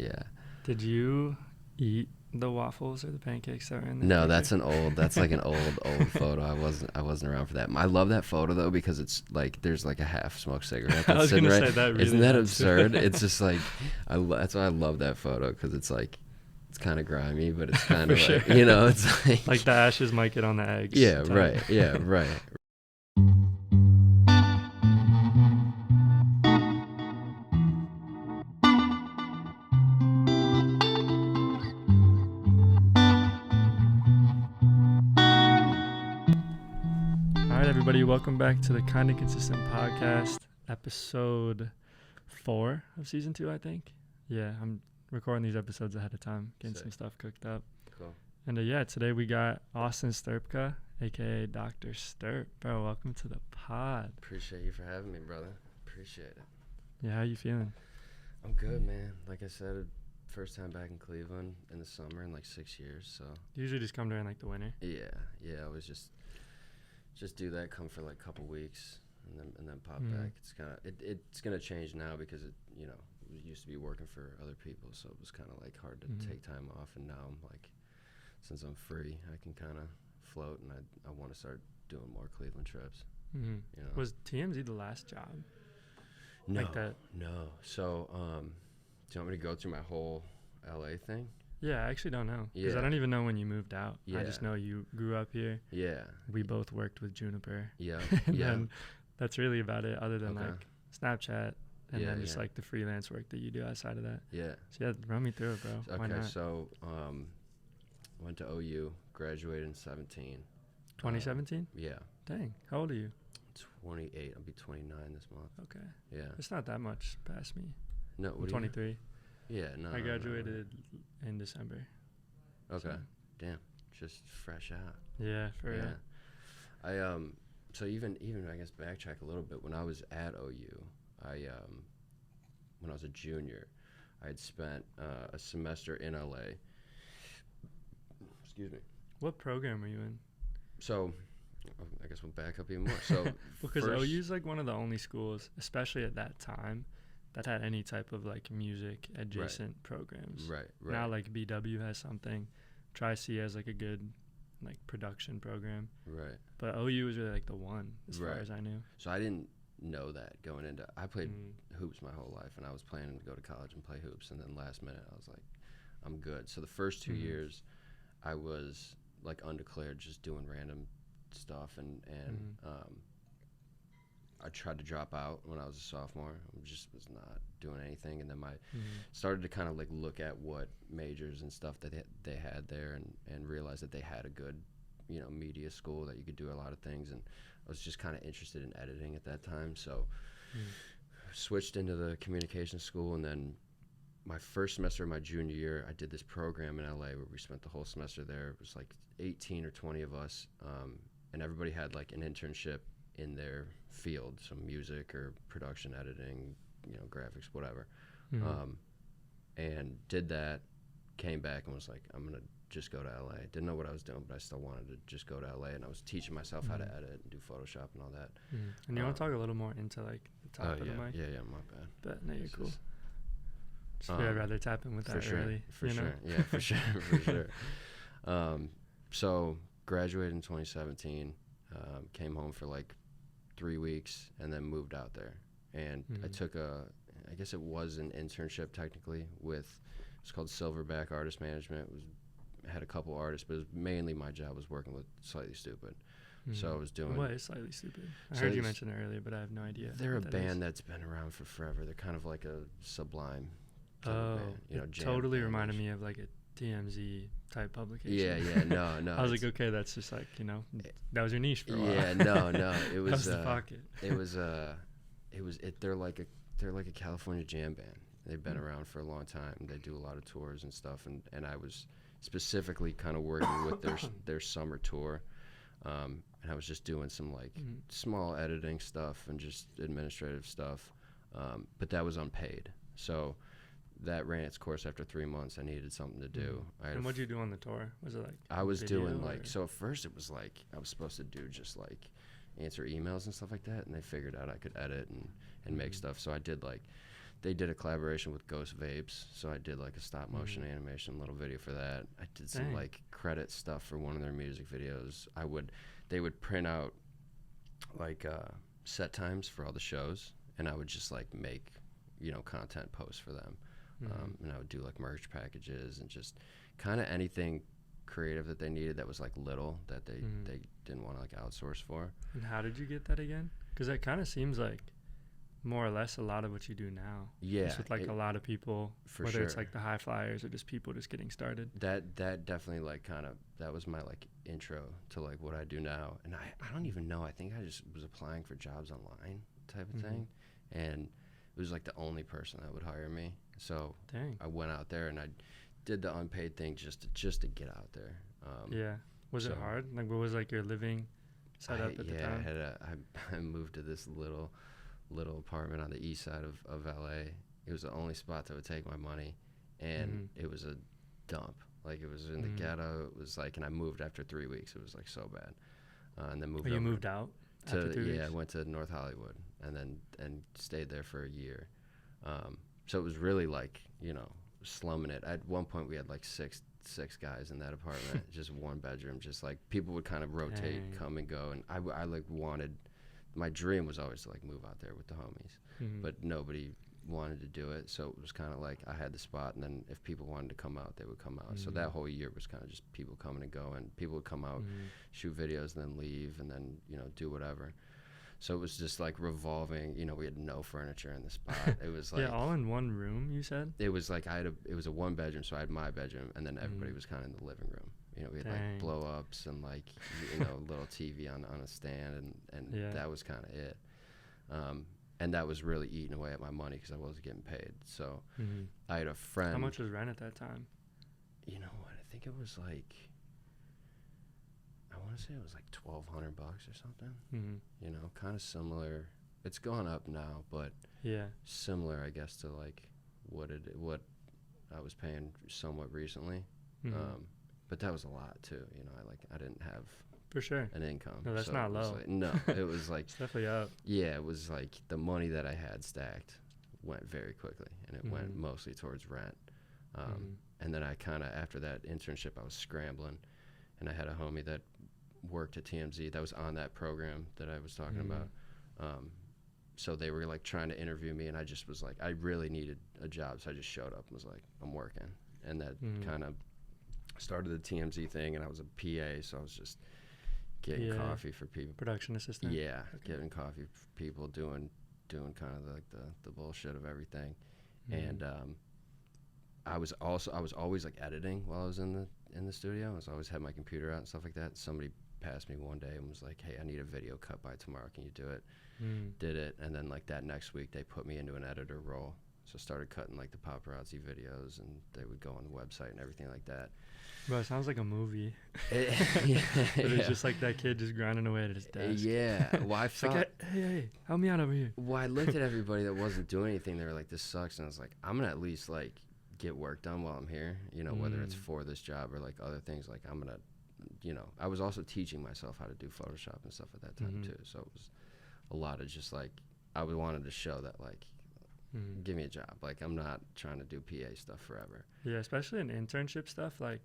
Yeah. Did you eat the waffles or the pancakes that were in there? No, that's like an old photo. I wasn't around for that. I love that photo though because it's like there's like a half smoked cigarette. I was sitting gonna right. say that. Really Isn't that adds to absurd? it. It's just like that's why I love that photo because it's like it's kind of grimy, but it's kind of like sure. it's like Like the ashes might get on the eggs. Yeah, type. right. Yeah, right. All right, everybody, welcome back to the Kind of Consistent podcast, episode 4 of season 2, I think. Yeah, I'm recording these episodes ahead of time, getting some stuff cooked up. Cool. And today we got Austin Sterpka, aka Dr. Sterp. Bro, welcome to the pod. Appreciate you for having me, brother. Appreciate it. Yeah, how you feeling? I'm good, man. Like I said, first time back in Cleveland in the summer in like 6 years, so. You usually just come during like the winter? Yeah. I was just do that, come for like a couple weeks, and then pop back. It's kind of it's gonna change now because it we used to be working for other people, so it was kind of like hard to take time off. And now I'm like, since I'm free, I can kind of float, and I want to start doing more Cleveland trips. Mm-hmm. Was TMZ the last job? No, like that? No. So, do you want me to go through my whole LA thing? Yeah, I actually don't know. Because Yeah. I don't even know when you moved out. Yeah. I just know you grew up here. Yeah. We both worked with Juniper. Yeah. And Yeah. then that's really about it, other than Okay. like Snapchat and Yeah, then just yeah. like the freelance work that you do outside of that. Yeah. So yeah, run me through it, bro. Why Okay, not? so went to OU, graduated in 17. 2017? Yeah. Dang. How old are you? 28. I'll be 29 this month. Okay. Yeah. It's not that much past me. No, I'm what 23. Yeah, no. I graduated in December. Okay. So. Damn. Just fresh out. Yeah, for real. I so even I guess backtrack a little bit. When I was at OU, when I was a junior, I had spent a semester in LA. Excuse me. What program were you in? So I guess we'll back up even more. So because OU's like one of the only schools, especially at that time, that had any type of like music adjacent programs. Right. Now like BW has something, Tri-C has like a good like production program. Right. But OU was really like the one as far as I knew. So I didn't know that going into. I played hoops my whole life, and I was planning to go to college and play hoops. And then last minute, I was like, I'm good. So the first 2 years, I was like undeclared, just doing random stuff, and I tried to drop out when I was a sophomore. I just was not doing anything, and then started to kind of like look at what majors and stuff that they had there, and realized that they had a good, media school that you could do a lot of things, and I was just kind of interested in editing at that time, so switched into the communication school, and then my first semester of my junior year, I did this program in LA where we spent the whole semester there. It was like 18 or 20 of us, and everybody had like an internship in their field, some music or production editing, graphics, whatever. And did that, came back and was like, I'm going to just go to LA. Didn't know what I was doing, but I still wanted to just go to LA, and I was teaching myself how to edit and do Photoshop and all that. And you want to talk a little more into like the top of the mic? Yeah, my bad. But no, you're cool. I'd rather tap in with that early. For sure. Yeah, for sure. For sure. So graduated in 2017, came home for like 3 weeks, and then moved out there. And I took I guess it was an internship technically it's called Silverback Artist Management. Had a couple artists, but mainly my job was working with Slightly Stupid. So I was doing. What is Slightly Stupid? I So heard you mention it earlier, but I have no idea. They're a band that's been around for forever. They're kind of like a Sublime type of band. It totally reminded me of like a TMZ type publication. Yeah, no. I was like, okay, that's just like, that was your niche for a while. Yeah, no. It was that was the pocket. They're like a California jam band. They've been around for a long time. They do a lot of tours and stuff, and I was specifically kind of working with their summer tour, and I was just doing some like small editing stuff and just administrative stuff, but that was unpaid. So that ran its course after 3 months. I needed something to do. And what'd you do on the tour? Was it like I was doing like, so at first it was like I was supposed to do just like answer emails and stuff like that, and they figured out I could edit and make stuff. So I did like they did a collaboration with Ghost Vapes, so I did like a stop motion animation little video for that. I did some like credit stuff for one of their music videos. They would print out like set times for all the shows, and I would just like make, you know, content posts for them. And I would do like merch packages and just kind of anything creative that they needed that was like little that they didn't want to like outsource for. And how did you get that again? Because that kind of seems like more or less a lot of what you do now. Yeah, just with like a lot of people, for whether sure. It's like the high flyers or just people just getting started. That definitely like kind of, that was my like intro to like what I do now. And I don't even know, I think I just was applying for jobs online type of thing, and it was like the only person that would hire me. So I went out there and I did the unpaid thing just to get out there. Was it hard? Like, what was like your living setup at the time? I moved to this little apartment on the east side of LA. It was the only spot that would take my money, and it was a dump. Like, it was in the ghetto. It was like, and I moved after 3 weeks. It was like so bad. And then moved. You moved out after 3 weeks? I went to North Hollywood and stayed there for a year. So it was really like, you know, slumming it. At one point we had like six guys in that apartment, just one bedroom, just like people would kind of rotate, come and go. And I like wanted, my dream was always to like move out there with the homies, but nobody wanted to do it. So it was kind of like I had the spot, and then if people wanted to come out, they would come out. So that whole year was kind of just people coming and going. People would come out, shoot videos, and then leave, and then, you know, do whatever. So it was just like revolving, you know, we had no furniture in the spot. It was like, all in one room, you said? It was like it was a one bedroom, so I had my bedroom, and then everybody was kind of in the living room. You know, we had like blow ups and like, you know, little TV on a stand, and that was kind of it. And that was really eating away at my money because I wasn't getting paid. So I had a friend. How much was rent at that time? You know what? I think it was like, I want to say it was like $1,200 or something. You know, kind of similar. It's gone up now, but similar, I guess, to like what I was paying somewhat recently. But that was a lot too. You know, I didn't have for sure an income. No, that's not low. Like, no, it was like it's definitely up. Yeah, it was like the money that I had stacked went very quickly, and it went mostly towards rent. And then I kind of, after that internship, I was scrambling, and I had a homie that worked at TMZ that was on that program that I was talking about. So they were like trying to interview me, and I just was like, I really needed a job, so I just showed up and was like, I'm working. And that kind of started the TMZ thing, and I was a PA, so I was just getting coffee for people. Production assistant. Yeah, getting coffee for people, doing kind of like the bullshit of everything. And I was always like editing while I was in the studio. I was always had my computer out and stuff like that. Somebody passed me one day and was like, hey, I need a video cut by tomorrow, can you do it? Did it, and then like that next week they put me into an editor role, so started cutting like the paparazzi videos, and they would go on the website and everything like that. Bro, it sounds like a movie. It's just like that kid just grinding away at his desk. Well, I thought, like, hey, help me out over here. Well, I looked at everybody that wasn't doing anything. They were like, this sucks, and I was like, I'm gonna at least like get work done while I'm here, you know, whether it's for this job or like other things. Like, I'm gonna, you know, I was also teaching myself how to do Photoshop and stuff at that time too, so it was a lot of just like, I wanted to show that like, give me a job, like I'm not trying to do PA stuff forever. Yeah, especially in internship stuff, like,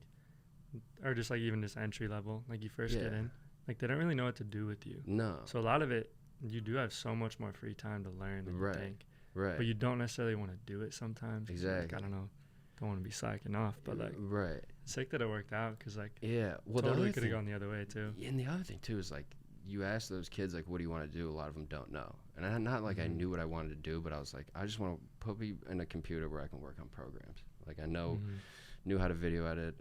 or just like even just entry level, like you first get in, like they don't really know what to do with you. No. So a lot of it, you do have so much more free time to learn than you think. Right. But you don't necessarily want to do it sometimes. Exactly. Like, I don't know, don't want to be slacking off, but like, sick that it worked out, because like, well, totally could have gone the other way too. And the other thing too is like, you ask those kids like, what do you want to do? A lot of them don't know. And I not like I knew what I wanted to do, but I was like, I just want to put me in a computer where I can work on programs. Like, I knew how to video edit,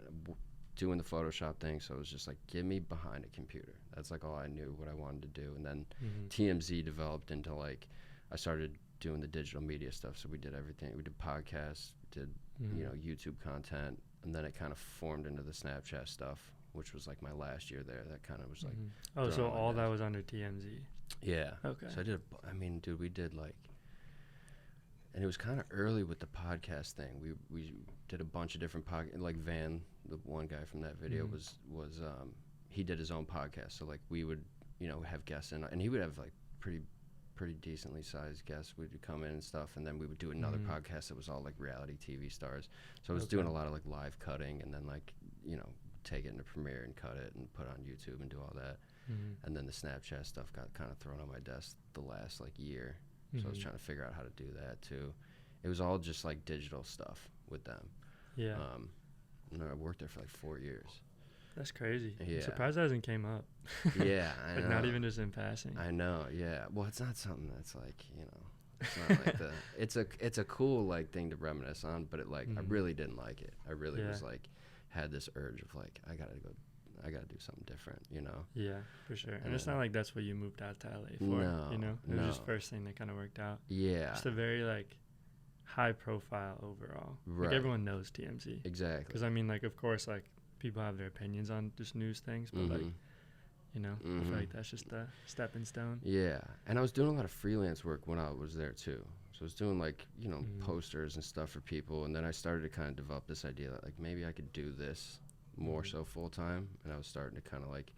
doing the Photoshop thing, so it was just like, get me behind a computer. That's like all I knew what I wanted to do. And then TMZ developed into like, I started doing the digital media stuff, so we did everything. We did podcasts, did you know, YouTube content, and then it kind of formed into the Snapchat stuff, which was like my last year there. That kind of was like so all that was under TMZ. Yeah. Okay. So I mean, dude, we did like, and it was kind of early with the podcast thing. We did a bunch of different like Van, the one guy from that video was he did his own podcast. So like we would, you know, have guests in, and he would have like pretty pretty decently sized guests would come in and stuff, and then we would do another podcast that was all like reality TV stars. So I was doing a lot of like live cutting, and then like, you know, take it into Premiere and cut it and put it on YouTube and do all that. And then the Snapchat stuff got kind of thrown on my desk the last like year. So I was trying to figure out how to do that too. It was all just like digital stuff with them. Yeah. And I worked there for like 4 years. That's crazy. Yeah. I'm surprised that hasn't came up. Yeah, I know. Like not even just in passing. I know. Yeah. Well, it's not something that's like, you know, it's not like the. It's a cool like thing to reminisce on, but it like I really didn't like it. I really was like had this urge of like I gotta do something different, you know? Yeah, for sure. And it's not like that's what you moved out to LA for, you know? It was just first thing that kind of worked out. Yeah. Just a very, like, high profile overall. Right. Like, everyone knows TMZ. Exactly. Because, I mean, like, of course, like, people have their opinions on just news things, but, like, you know, I feel like that's just a stepping stone. Yeah. And I was doing a lot of freelance work when I was there, too. So I was doing, like, you know, posters and stuff for people. And then I started to kind of develop this idea that, like, maybe I could do this more so full time, and I was starting to kind of like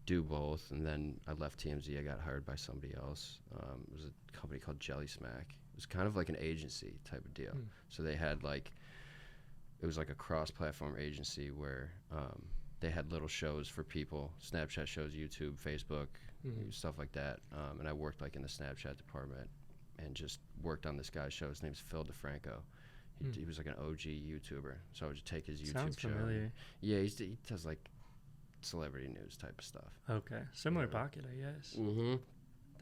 do both. And then I left TMZ. I got hired by somebody else. It was a company called Jelly Smack. It was kind of like an agency type of deal. So they had like, it was like a cross-platform agency where they had little shows for people, Snapchat shows, YouTube, Facebook, stuff like that. And I worked like in the Snapchat department and just worked on this guy's show. His name's Phil DeFranco. He was like an OG YouTuber, so I would just take his YouTube Sounds show. Familiar. Yeah, he does like celebrity news type of stuff. Okay, similar pocket, I guess.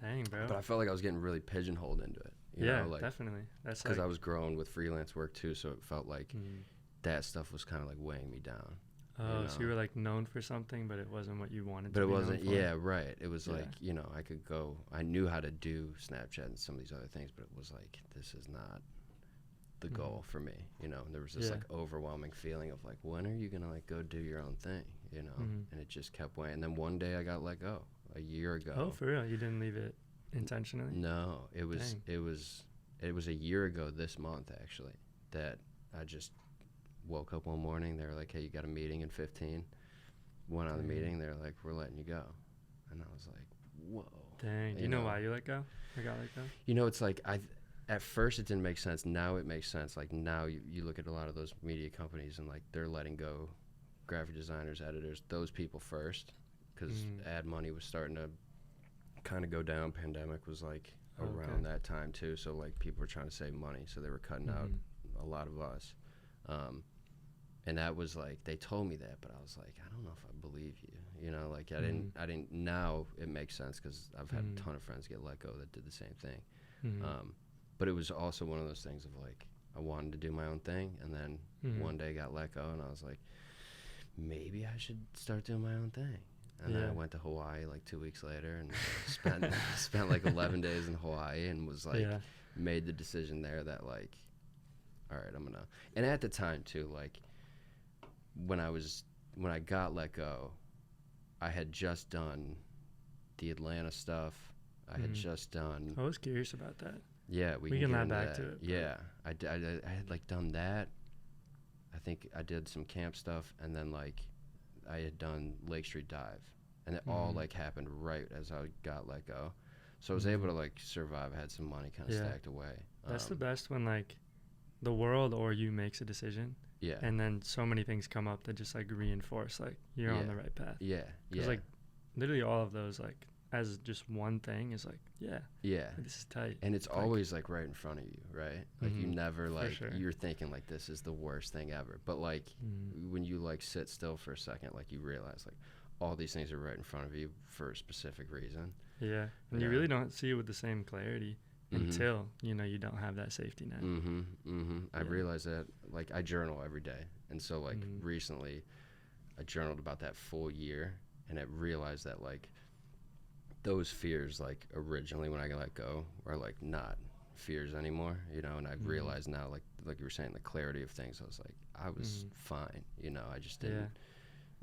Dang, bro. But I felt like I was getting really pigeonholed into it. You know, like, definitely. That's because I was growing with freelance work too, so it felt like that stuff was kind of like weighing me down. Oh, you know? So you were like known for something, but it wasn't what you wanted. But to it be wasn't. known for. Yeah, right. It was like, you know, I could go. I knew how to do Snapchat and some of these other things, but it was like, this is not the goal for me, you know. And there was this like overwhelming feeling of like, when are you gonna like go do your own thing, you know? And it just kept weighing. And then one day I got let go a year ago. Oh, for real? You didn't leave it intentionally? No, it was a year ago this month actually that I just woke up one morning. They were like, hey, you got a meeting in 15. Went on the meeting. They're like, we're letting you go. And I was like, whoa. Dang. Do you know why you let go? I got let go? You know, it's like at first it didn't make sense. Now it makes sense. Like now you look at a lot of those media companies and like they're letting go graphic designers, editors, those people first, because ad money was starting to kind of go down. Pandemic was like around that time too. So like people were trying to save money. So they were cutting out a lot of us. And that was like, they told me that, but I was like, I don't know if I believe you, you know, like I didn't, now it makes sense because I've had a ton of friends get let go that did the same thing. But it was also one of those things of like, I wanted to do my own thing, and then one day got let go, and I was like, maybe I should start doing my own thing. And then I went to Hawaii like 2 weeks later and spent like 11 days in Hawaii and was like, made the decision there that like, all right, I'm gonna. And at the time too, like when I got let go, I had just done the Atlanta stuff. I had just done. I was curious about that. Yeah, we can get back to it. Yeah, I had like done that. I think I did some camp stuff, and then like I had done Lake Street Dive, and it all like happened right as I got let go. So I was able to like survive. I had some money kind of stacked away. That's the best when like the world or you makes a decision. Yeah. And then so many things come up that just like reinforce like you're on the right path. Yeah. Because like literally all of those like as just one thing is like, like, this is tight. And it's like, always like right in front of you, right? Like you never like, you're thinking like this is the worst thing ever. But like when you like sit still for a second, like you realize like all these things are right in front of you for a specific reason. Yeah. And you really don't see it with the same clarity until, you know, you don't have that safety net. I realize that like I journal every day. And so like recently I journaled about that full year, and I realized that like those fears, like originally when I got let go, are like not fears anymore, you know. And I realized now, like you were saying, the clarity of things. I was like, I was fine, you know. I just didn't.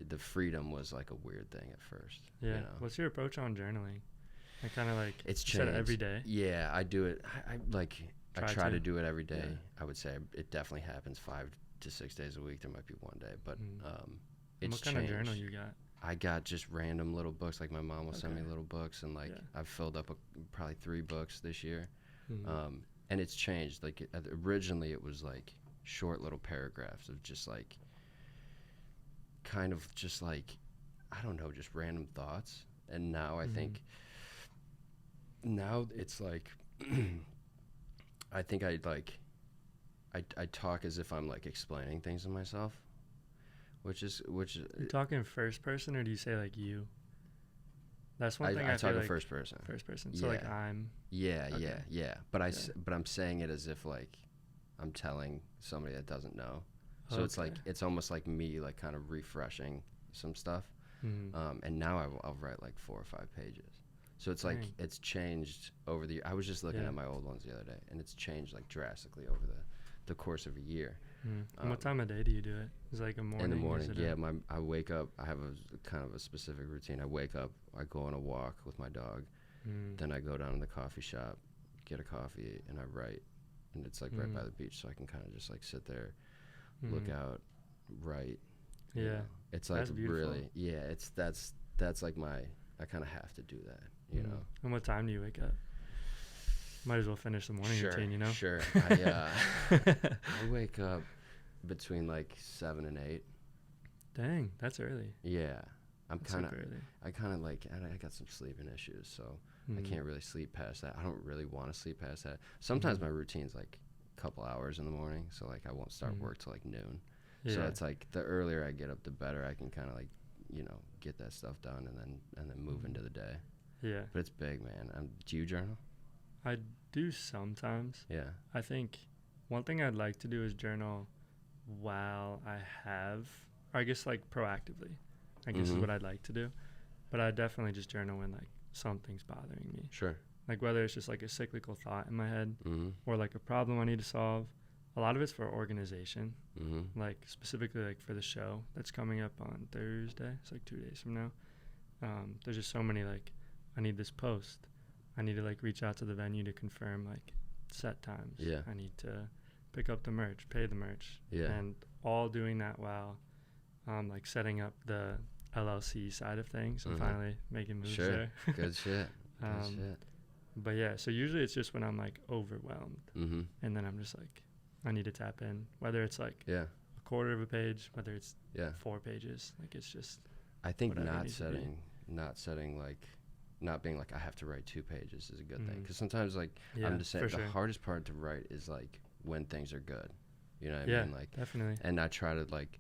The freedom was like a weird thing at first. Yeah. You know? What's your approach on journaling? I kind of like it's changed. Every day. Yeah, I do it. I try to do it every day. I would say it definitely happens 5 to 6 days a week. There might be one day, but it's what kind of journal you got? I got just random little books. Like my mom will send me Okay. little books, and like Yeah. I've filled up probably 3 books this year. Mhm. And it's changed. Like originally it was like short little paragraphs of just like kind of just like, I don't know, just random thoughts. And now I think now it's like I think I talk as if I'm like explaining things to myself, which You talking first person, or do you say like you? That's one thing I I feel talk in like first person. first person. So like Yeah. I'm. Yeah, Okay. yeah. But Yeah. but I'm saying it as if like I'm telling somebody that doesn't know. So it's like Okay. it's almost like me like kind of refreshing some stuff. And now I'll write like 4 or 5 pages. So it's like Dang. it's changed over the. I was just looking Yeah. at my old ones the other day, and it's changed like drastically over the course of a year. And what time of day do you do it? Is it like a morning? In the Is morning, it yeah. I wake up. I have a kind of a specific routine. I wake up. I go on a walk with my dog. Then I go down to the coffee shop, get a coffee, and I write. And it's like right by the beach, so I can kind of just like sit there, look out, write. you Yeah. know. It's like That's beautiful. really, yeah. That's like I kind of have to do that, you know. And what time do you wake up? Might as well finish the morning Sure, routine, you know? sure. I wake up between like 7 and 8. Dang, that's early. Yeah, That's super early. I kind of like, I got some sleeping issues, so I can't really sleep past that. I don't really want to sleep past that. Sometimes my routine's like a couple hours in the morning, so like I won't start work till like noon. Yeah. So it's like the earlier I get up, the better I can kind of like, get that stuff done and then move into the day. Yeah. But it's big, man. Do you journal? I do sometimes. Yeah. I think one thing I'd like to do is journal while I have, or I guess like proactively, I guess is what I'd like to do. But I definitely just journal when like something's bothering me. Sure. Like whether it's just like a cyclical thought in my head or like a problem I need to solve. A lot of it's for organization, like specifically like for the show that's coming up on Thursday. It's like 2 days from now. There's just so many like, I need this post. I need to like reach out to the venue to confirm like set times. Yeah. I need to pick up the merch, pay the merch. Yeah. And all doing that while like setting up the LLC side of things and finally making moves there. Good shit. Good shit. But yeah, so usually it's just when I'm like overwhelmed and then I'm just like, I need to tap in, whether it's like a quarter of a page, whether it's 4 pages, like it's just. I think not setting like, not being like I have to write 2 pages is a good thing, because sometimes like I'm just saying the hardest part to write is like when things are good, you know what I mean? Like definitely. And I try to like,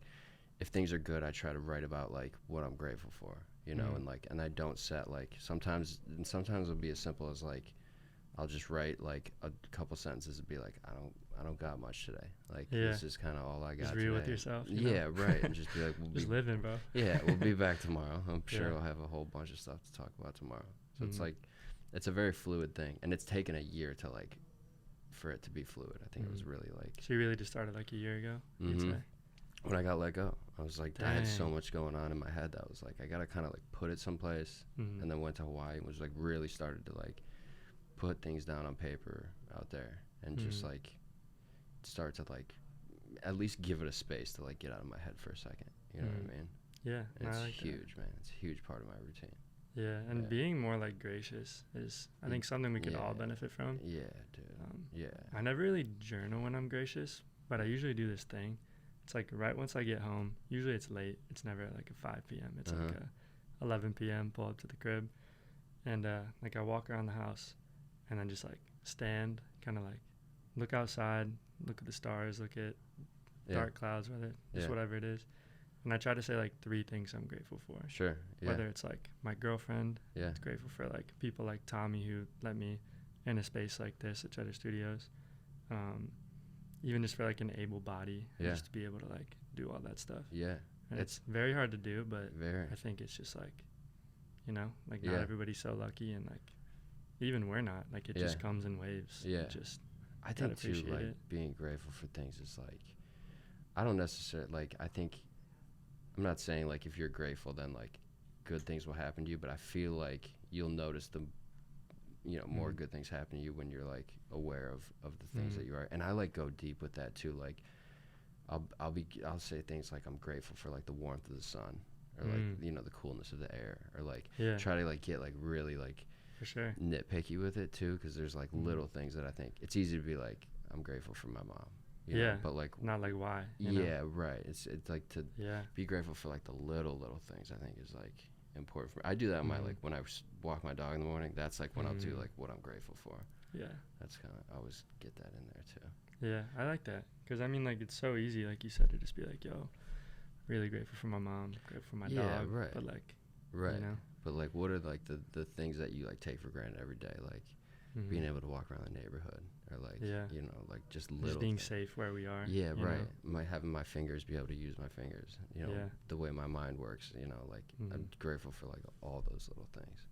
if things are good, I try to write about like what I'm grateful for, you know, and I don't set like sometimes it'll be as simple as like I'll just write like a couple sentences and be like, I don't got much today. Like this is kind of all I got. Just real today. with yourself. Yeah, right. And just be like, just living, bro. Yeah, we'll be back tomorrow. I'm sure we'll have a whole bunch of stuff to talk about tomorrow. So it's like, it's a very fluid thing, and it's taken a year to like, for it to be fluid. I think it was really like. So you really just started like a year ago, you'd say? When I got let go, I was like, Dang. I had so much going on in my head that I was like, I gotta kind of like put it someplace, and then went to Hawaii and was like really started to like put things down on paper out there and just like start to like at least give it a space to like get out of my head for a second. You know what I mean? Yeah. And it's like huge, man. It's a huge part of my routine. Yeah, and being more like gracious is, I think, something we could all benefit from. Yeah, dude. I never really journal when I'm gracious, but I usually do this thing. It's like right once I get home, usually it's late. It's never at like a 5 p.m. It's like a 11 p.m. Pull up to the crib, and like I walk around the house, and then just like stand, kind of like look outside, look at the stars, look at dark clouds, whatever it is. And I try to say like 3 things I'm grateful for. Sure. Yeah. Whether it's like my girlfriend, it's grateful for like people like Tommy who let me in a space like this at Cheddar Studios. Even just for like an able body, just to be able to like do all that stuff. Yeah. And it's very hard to do, but very. I think it's just like, not everybody's so lucky, and like even we're not. Like it just comes in waves. Yeah. I think too, like being grateful for things is like, I don't necessarily like. I think I'm not saying like if you're grateful then like good things will happen to you, but I feel like you'll notice the more good things happen to you when you're like aware of the things that you are. And I like go deep with that too. Like I'll say things like I'm grateful for like the warmth of the sun, or like the coolness of the air, or like try to like get like really like for sure nitpicky with it too, because there's like little things that I think it's easy to be like, I'm grateful for my mom, you know, but like not like why, right, it's like to be grateful for like the little things, I think is like important for me. I do that my like when I walk my dog in the morning, that's like when I'll do like what I'm grateful for. That's kind of, I always get that in there too. I like that, because I mean, like, it's so easy, like you said, to just be like, yo, really grateful for my mom, grateful for my dog, right, but like you know, but like what are like the things that you like take for granted every day, like being able to walk around the neighborhood, or like you know, like just little just being things. safe where we are, right, having my fingers, be able to use my fingers, you know, the way my mind works, you know, like I'm grateful for like all those little things.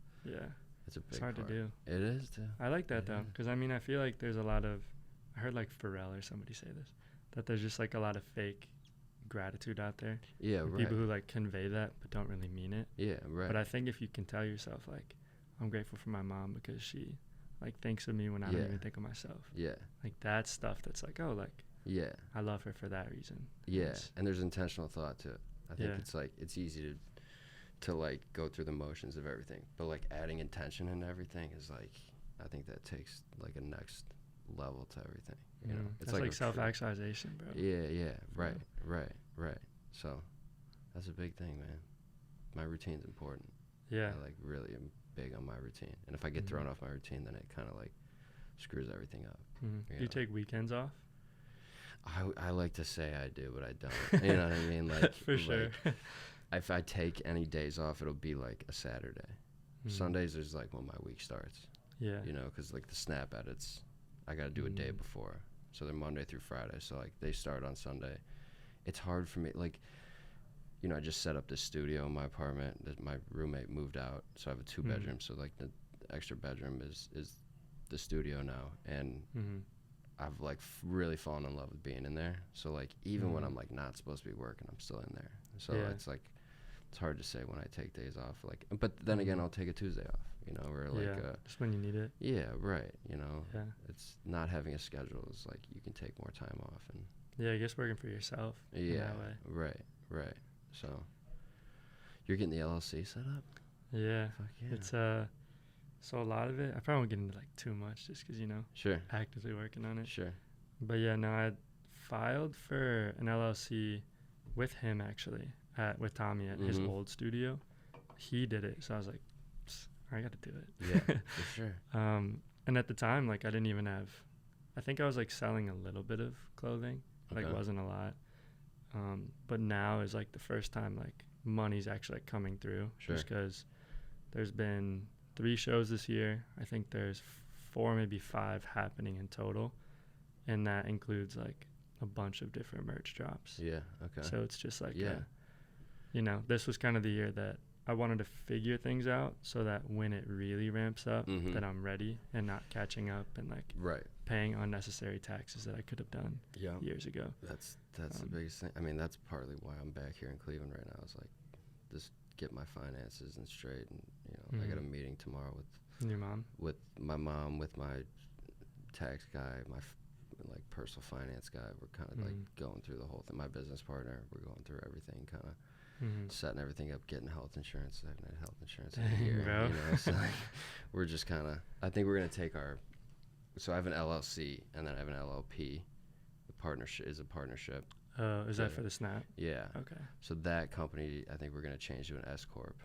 It's a big hard part. to do. It is too. I like that though, because I mean, I feel like there's a lot of, I heard like Pharrell or somebody say this, that there's just like a lot of fake gratitude out there. People who like convey that but don't really mean it. But I think if you can tell yourself like, I'm grateful for my mom because she like thinks of me when I don't even think of myself. Like that's stuff that's like, oh, like I love her for that reason. And there's intentional thought to it. I think it's like, it's easy to like go through the motions of everything, but like adding intention into everything is like, I think that takes like a next level to everything, you know. It's like self-actualization, bro. Right. So that's a big thing, man. My routine's important. I like really am big on my routine, and if I get thrown off my routine, then it kind of like screws everything up. Do you take weekends off? I like to say I do, but I don't. You know what I mean? Like for sure. If I take any days off, it'll be like a Saturday. Sundays is like when my week starts. You know, because like the snap edits, I got to do a day before. So they're Monday through Friday. So like they start on Sunday. It's hard for me. Like, you know, I just set up this studio in my apartment. My roommate moved out. So I have a 2-bedroom. So like the extra bedroom is the studio now. And I've like really fallen in love with being in there. So like even when I'm like not supposed to be working, I'm still in there. So it's like, it's hard to say when I take days off. Like, but then again, I'll take a Tuesday off, you know, or like just when you need it. Right. You know, it's not having a schedule is like you can take more time off, and I guess working for yourself. In that way. Right. So you're getting the LLC set up? Fuck yeah. It's so a lot of it, I probably won't get into like too much just because, you know, actively working on it. But I filed for an LLC with him actually, with Tommy at his old studio. He did it, so I was like, I gotta do it. For sure. And at the time, like I didn't even have, I think I was like selling a little bit of clothing, like wasn't a lot. But now is like the first time like money's actually like coming through, just because there's been 3 shows this year. I think there's 4, maybe 5 happening in total, and that includes like a bunch of different merch drops. So it's just like you know, this was kind of the year that I wanted to figure things out so that when it really ramps up, that I'm ready and not catching up and like paying unnecessary taxes that I could have done years ago. That's the biggest thing. I mean, that's partly why I'm back here in Cleveland right now. Is like just get my finances in straight, and you know, I got a meeting tomorrow with your mom, with my mom, with my tax guy, my like personal finance guy. We're kind of like going through the whole thing. My business partner, we're going through everything, kind of setting everything up, getting health insurance. I haven't had health insurance in a year, you know. So like, we're just kind of. I think we're gonna take our. So I have an LLC and then I have an LLP. The partnership is a partnership. Is that for the Snap? Yeah. Okay. So that company, I think we're gonna change to an S corp,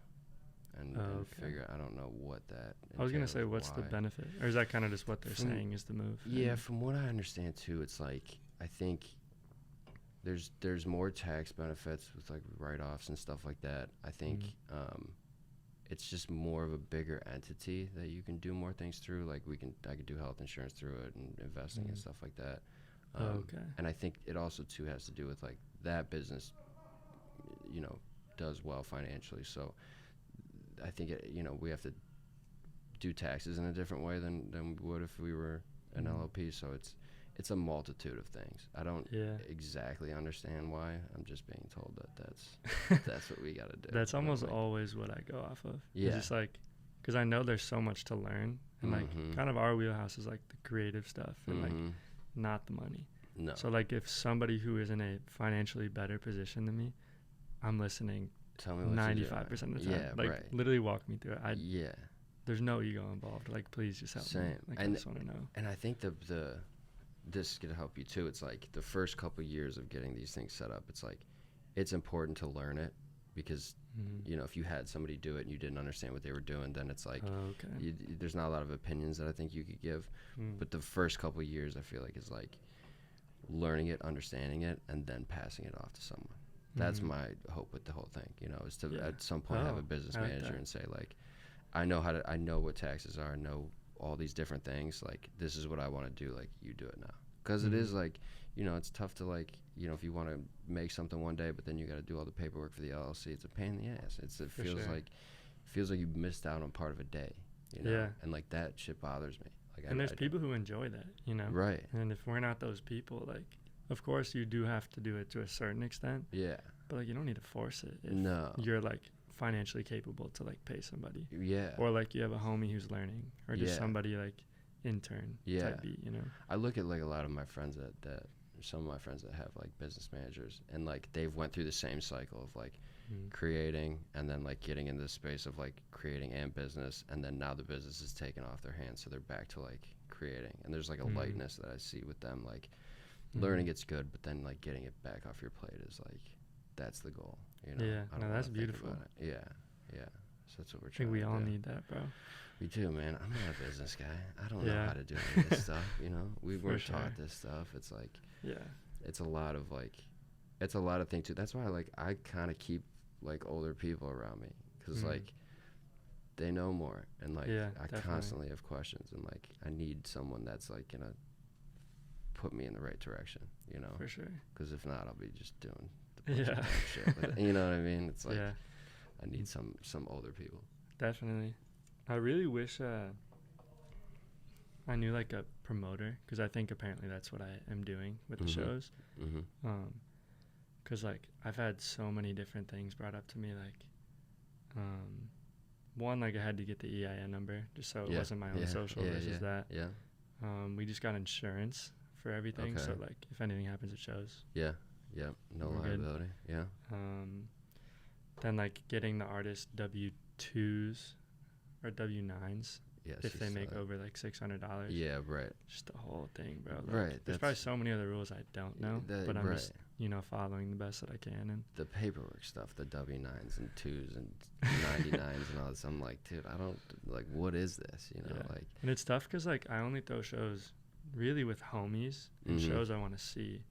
and figure. I don't know what that. I was gonna say, what's the benefit, or is that kind of just what they're saying is the move? Yeah, from what I understand too, it's like I think there's more tax benefits with like write-offs and stuff like that. I think it's just more of a bigger entity that you can do more things through. Like I could do health insurance through it and investing and stuff like that. And I think it also too has to do with like that business, you know, does well financially. So I think you know, we have to do taxes in a different way than we would if we were an LLP. So it's a multitude of things. I don't exactly understand why. I'm just being told that that's what we got to do. That's almost like, always what I go off of. It's just like, because I know there's so much to learn, and like kind of our wheelhouse is like the creative stuff and like not the money. So like if somebody who is in a financially better position than me, I'm listening Tell me what you do. 95% of the time. Yeah, Like, right. literally walk me through it. Yeah. There's no ego involved. Like, please just help me. Same. Like, I just want to know. And I think this could help you too. It's like the first couple years of getting these things set up, it's like it's important to learn it because you know, if you had somebody do it and you didn't understand what they were doing, then it's like there's not a lot of opinions that I think you could give. But the first couple years I feel like is like learning it, understanding it, and then passing it off to someone. That's my hope with the whole thing, you know, is to at some point have a business manager and say like, I know what taxes are, I know all these different things, like this is what I want to do, like you do it now. Because it is like, you know, it's tough to like, you know, if you want to make something one day but then you got to do all the paperwork for the LLC, it's a pain in the ass. It feels like you missed out on part of a day, you know. And like that shit bothers me. Like, and there's people who enjoy that, you know. Right. And if we're not those people, like, of course you do have to do it to a certain extent. Yeah. But like you don't need to force it if you're like financially capable to like pay somebody. Yeah. Or like you have a homie who's learning, or just somebody like intern type beat, you know. I look at like a lot of my friends that some of my friends that have like business managers, and like they've went through the same cycle of like creating and then like getting into the space of like creating and business, and then now the business is taken off their hands, so they're back to like creating, and there's like a lightness that I see with them. Like learning it's good, but then like getting it back off your plate is like that's the goal, you know. No, that's beautiful. Yeah So that's what we're trying I think we to all do. need that, bro. We do, man. I'm not a business guy. I don't know how to do any of this stuff, you know. We weren't taught this stuff. It's like it's a lot of things too. That's why like I kind of keep like older people around me, because like they know more, and like I constantly have questions, and like I need someone that's like gonna put me in the right direction, you know. For sure. Because if not, I'll be just doing the bunch of dumb shit. But, you know what I mean? It's like I need some older people. Definitely. I really wish I knew like a promoter, because I think apparently that's what I am doing with the shows. Because like I've had so many different things brought up to me, like one, like I had to get the EIN number just so it wasn't my own social versus that. We just got insurance for everything, so like if anything happens it shows. No liability. Then like getting the artist W-2s or W-9s if they make over like $600. Just the whole thing, bro. Like, there's probably so many other rules I don't know, but I'm just, you know, following the best that I can. And the paperwork stuff, the W-9s and 2s and 99s and all this, I'm like, dude, I don't, like, what is this, you know? Like, and it's tough because like I only throw shows really with homies and shows I want to see,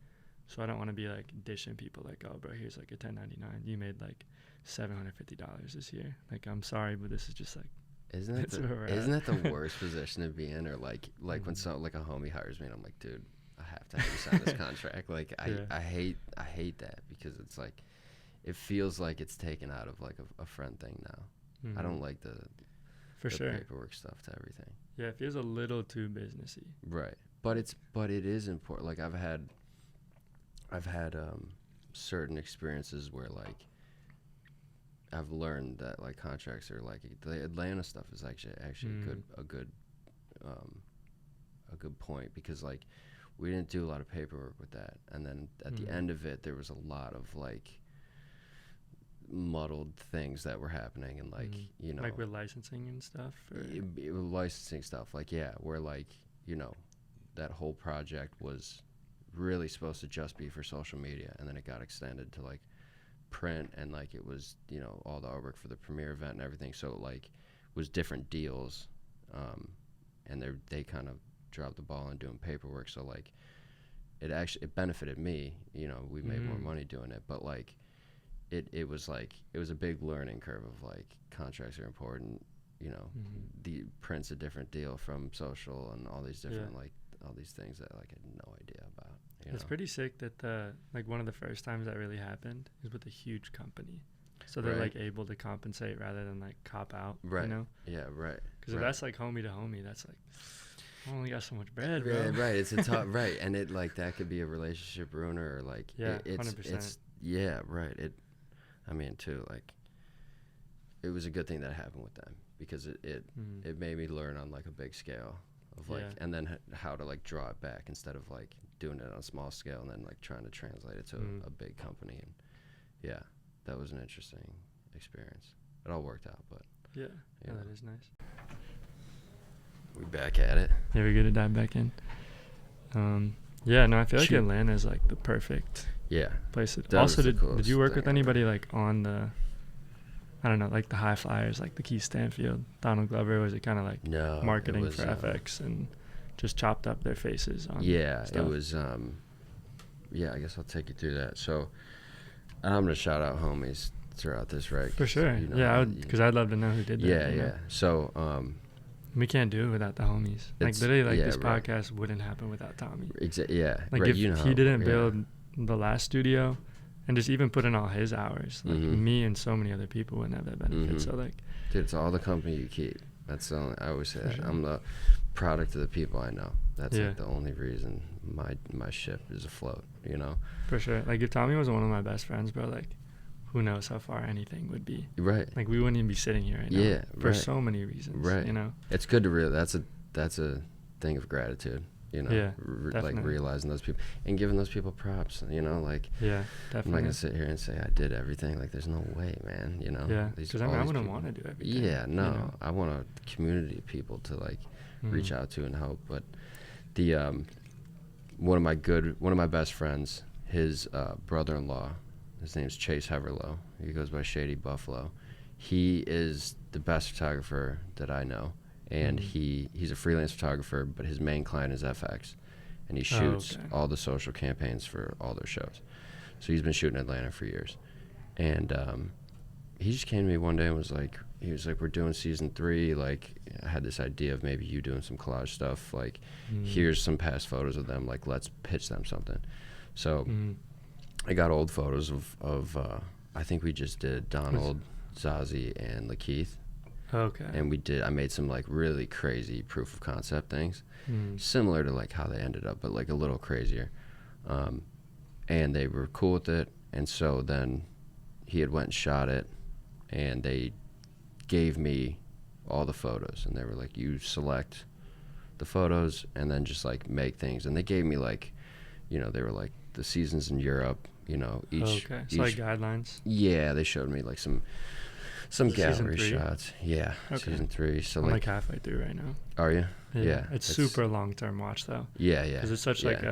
so I don't want to be like dishing people like, oh bro, here's like a 1099, you made like $750 this year. Like, I'm sorry, but this is just like, isn't that the worst position to be in? Or like when like a homie hires me and I'm like, dude, I have to have you sign this contract. Like I hate that, because it's like it feels like it's taken out of like a friend thing now. I don't like the paperwork stuff to everything. Yeah, it feels a little too businessy. Right. But it is important. Like I've had certain experiences where like I've learned that like contracts are like the Atlanta stuff is actually a good point, because like we didn't do a lot of paperwork with that, and then at the end of it there was a lot of like muddled things that were happening, and like you know, like with licensing and stuff, licensing stuff, like where like, you know, that whole project was really supposed to just be for social media, and then it got extended to like print, and like it was, you know, all the artwork for the premiere event and everything, so like was different deals, and they kind of dropped the ball on doing paperwork, so like it benefited me, you know, we made more money doing it, but like it was a big learning curve of like contracts are important, you know, the print's a different deal from social, and all these different like all these things that like I had no idea about. It's pretty sick that like one of the first times that really happened is with a huge company, so they're like able to compensate rather than like cop out, you know? Because if that's like homie to homie, that's like, I only got so much bread, bro. It's a tough and it like that could be a relationship ruiner, or like 100%. I mean too, like it was a good thing that happened with them, because it made me learn on like a big scale of like, and then how to like draw it back instead of like doing it on a small scale and then like trying to translate it to a big company. And that was an interesting experience. It all worked out, but Yeah, that is nice. We back at it. Yeah, we're good to dive back in. Yeah, no, I feel like Atlanta is like the perfect place. Also, did you work with anybody like on the, I don't know, like the high flyers, like the Keith Stanfield, Donald Glover? Was it kind of like marketing for FX and just chopped up their faces on stuff? It was, I guess I'll take you through that. So I'm going to shout out homies throughout this, right? For sure. You know, yeah, because I'd love to know who did that. Yeah. So, we can't do it without the homies. Like literally, like this podcast wouldn't happen without Tommy. Like if he didn't build the last studio, and just even put in all his hours, like me and so many other people wouldn't have that benefit. So like, dude, it's all the company you keep. That's the only, I always say that. Sure. I'm the product of the people I know. That's like the only reason my ship is afloat. You know. For sure. Like if Tommy was one of my best friends, bro, like, who knows how far anything would be. Right. Like we wouldn't even be sitting here right now. For so many reasons. Right. You know. It's good to that's a thing of gratitude. You know. Yeah. Like realizing those people and giving those people props. You know, like. Yeah. Definitely. I'm not gonna sit here and say I did everything. Like there's no way, man. You know. Yeah. Because I wouldn't want to do everything. Yeah. No. You know? I want a community of people to like reach out to and help. But the one of my best friends, his brother-in-law. His name's Chase Heverlow. He goes by Shady Buffalo. He is the best photographer that I know, and he's a freelance photographer, but his main client is FX, and he shoots all the social campaigns for all their shows. So he's been shooting Atlanta for years, and he just came to me one day and was like, we're doing season 3. Like, I had this idea of maybe you doing some collage stuff. Like, here's some past photos of them. Like, let's pitch them something. So. I got old photos of I think we just did Donald, Zazie, and Lakeith. Okay. And I made some like really crazy proof of concept things, similar to like how they ended up, but like a little crazier. And they were cool with it. And so then he had went and shot it, and they gave me all the photos, and they were like, you select the photos and then just like make things. And they gave me like, you know, they were like the seasons in Europe. You know, each like guidelines. Yeah, they showed me like some gallery shots. Yeah, season 3. So I'm like halfway through right now. Are you? Yeah. It's super long-term watch though. Yeah. Because it's such like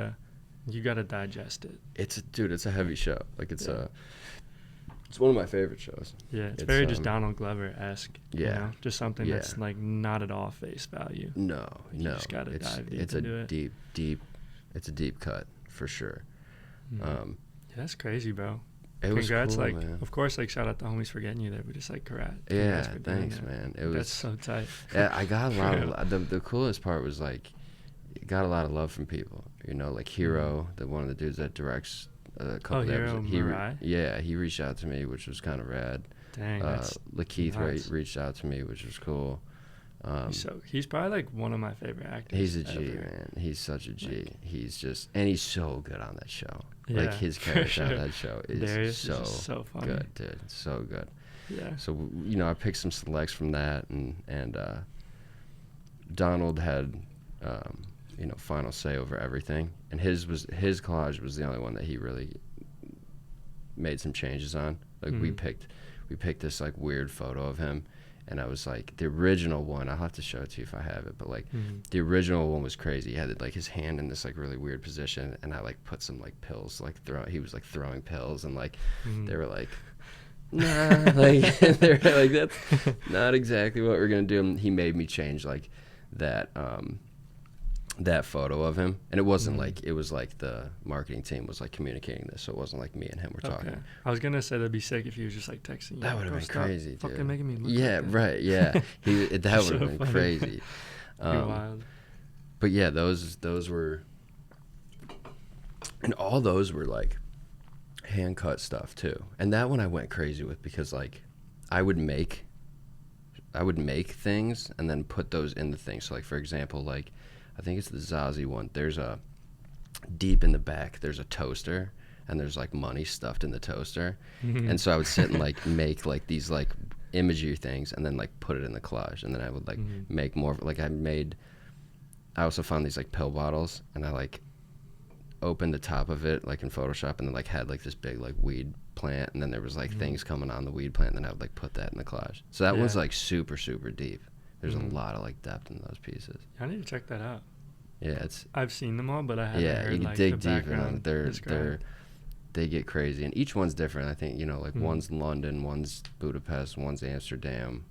you gotta digest it. It's a heavy show. Like it's one of my favorite shows. Yeah, it's very just Donald Glover-esque. Yeah, you know? Just something that's like not at all face value. No. You just gotta dive deep into it. It's a deep cut for sure. That's crazy, bro. Congrats, cool, like, man. Of course, like, shout out to homies for getting you there, but just, like, congrats thanks, man. That's so tight. Yeah, I got a lot of, the coolest part was, like, got a lot of love from people, you know, like Hero, one of the dudes that directs a couple of episodes. He reached out to me, which was kind of rad. Dang, that's Lakeith reached out to me, which was cool. He's probably like one of my favorite actors. He's a G, man. He's such a G. Like, he's so good on that show. Yeah, like his character on that show is so funny. Good, dude. So good. Yeah. So you know, I picked some selects from that, and Donald had you know, final say over everything, and his collage was the only one that he really made some changes on. Like we picked this like weird photo of him. And I was like, the original one, I'll have to show it to you if I have it, but like the original one was crazy. He had like his hand in this like really weird position, and I like put some like pills, like he was like throwing pills, and like they were like, nah, like they're like, that's not exactly what we're gonna do. And he made me change like that photo of him, and it wasn't like, it was like the marketing team was like communicating this, so it wasn't like me and him were talking. I was gonna say that'd be sick if he was just like texting you. That would have been crazy, dude. Fucking making me look like right, yeah. That would have been crazy. Wild. But yeah, those were, and all those were like hand cut stuff too. And that one I went crazy with, because like I would make things and then put those in the thing. So like, for example, like I think it's the Zazie one. There's a deep in the back, there's a toaster, and there's like money stuffed in the toaster. And so I would sit and like make like these like imagery things, and then like put it in the collage, and then I would like make more. Like I also found these like pill bottles, and I like opened the top of it like in Photoshop, and then like had like this big like weed plant, and then there was like things coming on the weed plant, and then I would like put that in the collage. So that was like super deep. There's a lot of like depth in those pieces. I need to check that out. Yeah, it's. I've seen them all, but I haven't heard you can like dig the deep in them. background. They get crazy, and each one's different. I think like one's London, one's Budapest, one's Amsterdam,